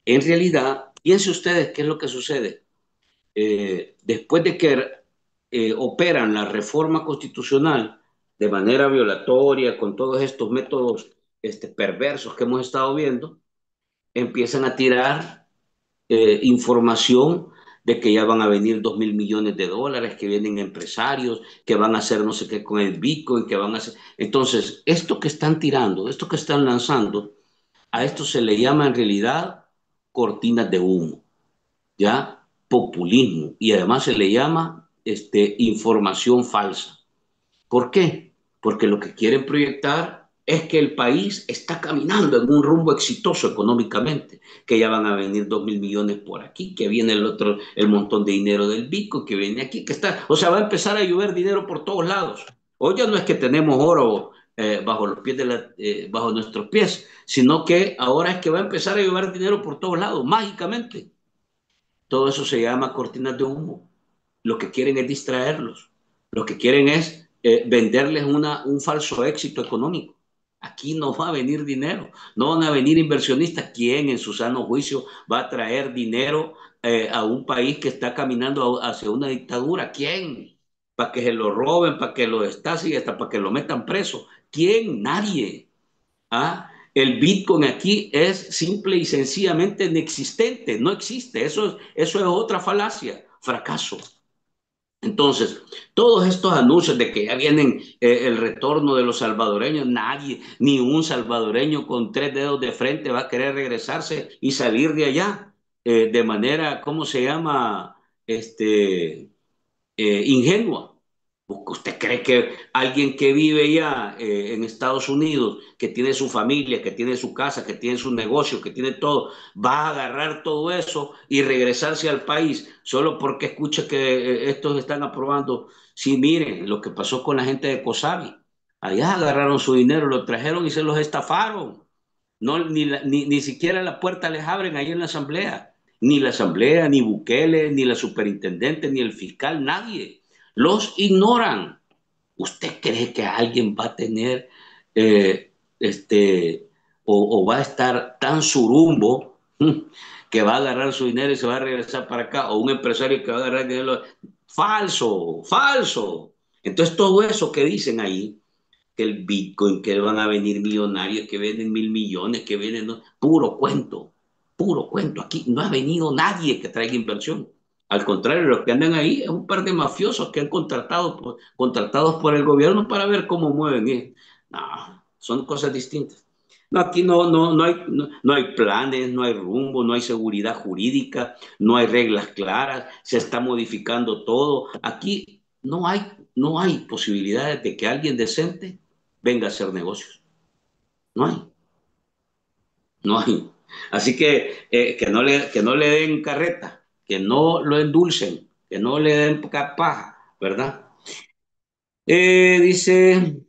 [SPEAKER 1] en realidad, piensen ustedes qué es lo que sucede. Después de que operan la reforma constitucional de manera violatoria, con todos estos métodos perversos que hemos estado viendo, empiezan a tirar información de que ya van a venir 2.000 millones de dólares, que vienen empresarios, que van a hacer no sé qué con el Bitcoin, que van a hacer... Entonces, esto que están tirando, esto que están lanzando, a esto se le llama en realidad cortinas de humo, ¿ya? Populismo, y además se le llama información falsa. ¿Por qué? Porque lo que quieren proyectar es que el país está caminando en un rumbo exitoso económicamente, que ya van a venir 2.000 millones por aquí, que viene el otro, el montón de dinero del Bitcoin, que viene aquí, que está, o sea, va a empezar a llover dinero por todos lados. Hoy ya no es que tenemos oro bajo los pies bajo nuestros pies, sino que ahora es que va a empezar a llover dinero por todos lados, mágicamente. Todo eso se llama cortinas de humo. Lo que quieren es distraerlos. Lo que quieren es venderles un falso éxito económico. Aquí no va a venir dinero, no van a venir inversionistas. ¿Quién en su sano juicio va a traer dinero a un país que está caminando hacia una dictadura? ¿Quién? Para que se lo roben, para que lo destacen y hasta para que lo metan preso. ¿Quién? Nadie. ¿Ah? El Bitcoin aquí es simple y sencillamente inexistente, no existe. Eso es otra falacia, fracaso. Entonces, todos estos anuncios de que ya vienen el retorno de los salvadoreños, nadie, ni un salvadoreño con 3 dedos de frente va a querer regresarse y salir de allá de manera, ¿cómo se llama? Ingenua. ¿Usted cree que alguien que vive ya en Estados Unidos, que tiene su familia, que tiene su casa, que tiene su negocio, que tiene todo, va a agarrar todo eso y regresarse al país solo porque escucha que estos están aprobando? Sí, miren lo que pasó con la gente de Cosabi. Allá agarraron su dinero, lo trajeron y se los estafaron. No, ni siquiera la puerta les abren ahí en la asamblea. Ni la asamblea, ni Bukele, ni la superintendente, ni el fiscal, nadie. Los ignoran. ¿Usted cree que alguien va a tener eh, o va a estar tan surumbo que va a agarrar su dinero y se va a regresar para acá? O un empresario que va a agarrar dinero. Falso, falso. Entonces todo eso que dicen ahí, que el Bitcoin, que van a venir millonarios, que venden 1.000 millones, que vienen, ¿no? Puro cuento, puro cuento. Aquí no ha venido nadie que traiga inversión. Al contrario, los que andan ahí es un par de mafiosos que han contratados por el gobierno para ver cómo mueven. No, son cosas distintas. No, aquí no hay planes, no hay rumbo, no hay seguridad jurídica, no hay reglas claras, se está modificando todo. Aquí no hay posibilidades de que alguien decente venga a hacer negocios. No hay, no hay. Así que no le den carreta, que no lo endulcen, que no le den paja, ¿verdad? Dice,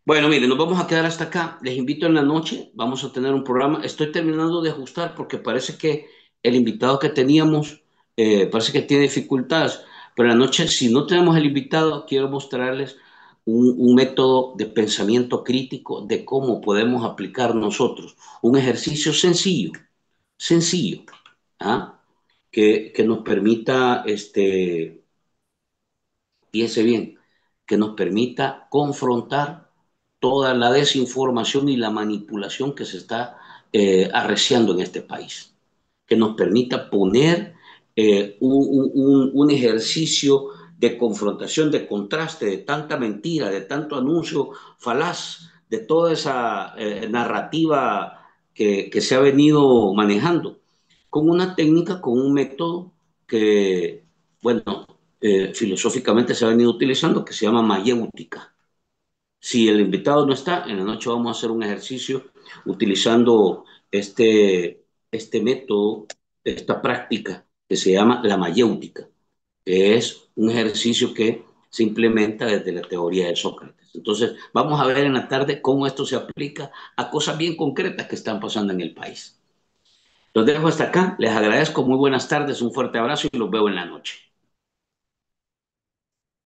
[SPEAKER 1] Bueno, miren, nos vamos a quedar hasta acá. Les invito en la noche, vamos a tener un programa. Estoy terminando de ajustar porque parece que el invitado que teníamos parece que tiene dificultades, pero en la noche, si no tenemos el invitado, quiero mostrarles un método de pensamiento crítico de cómo podemos aplicar nosotros un ejercicio sencillo, sencillo, ¿ah? Que nos permita, piense bien, que nos permita confrontar toda la desinformación y la manipulación que se está arreciando en este país, que nos permita poner un ejercicio de confrontación, de contraste, de tanta mentira, de tanto anuncio falaz, de toda esa narrativa que se ha venido manejando, con una técnica, con un método que, bueno, filosóficamente se ha venido utilizando, que se llama mayéutica. Si el invitado no está, en la noche vamos a hacer un ejercicio utilizando este método, esta práctica que se llama la mayéutica, que es un ejercicio que se implementa desde la teoría de Sócrates. Entonces, vamos a ver en la tarde cómo esto se aplica a cosas bien concretas que están pasando en el país. Los dejo hasta acá, les agradezco, muy buenas tardes, un fuerte abrazo y los veo en la noche.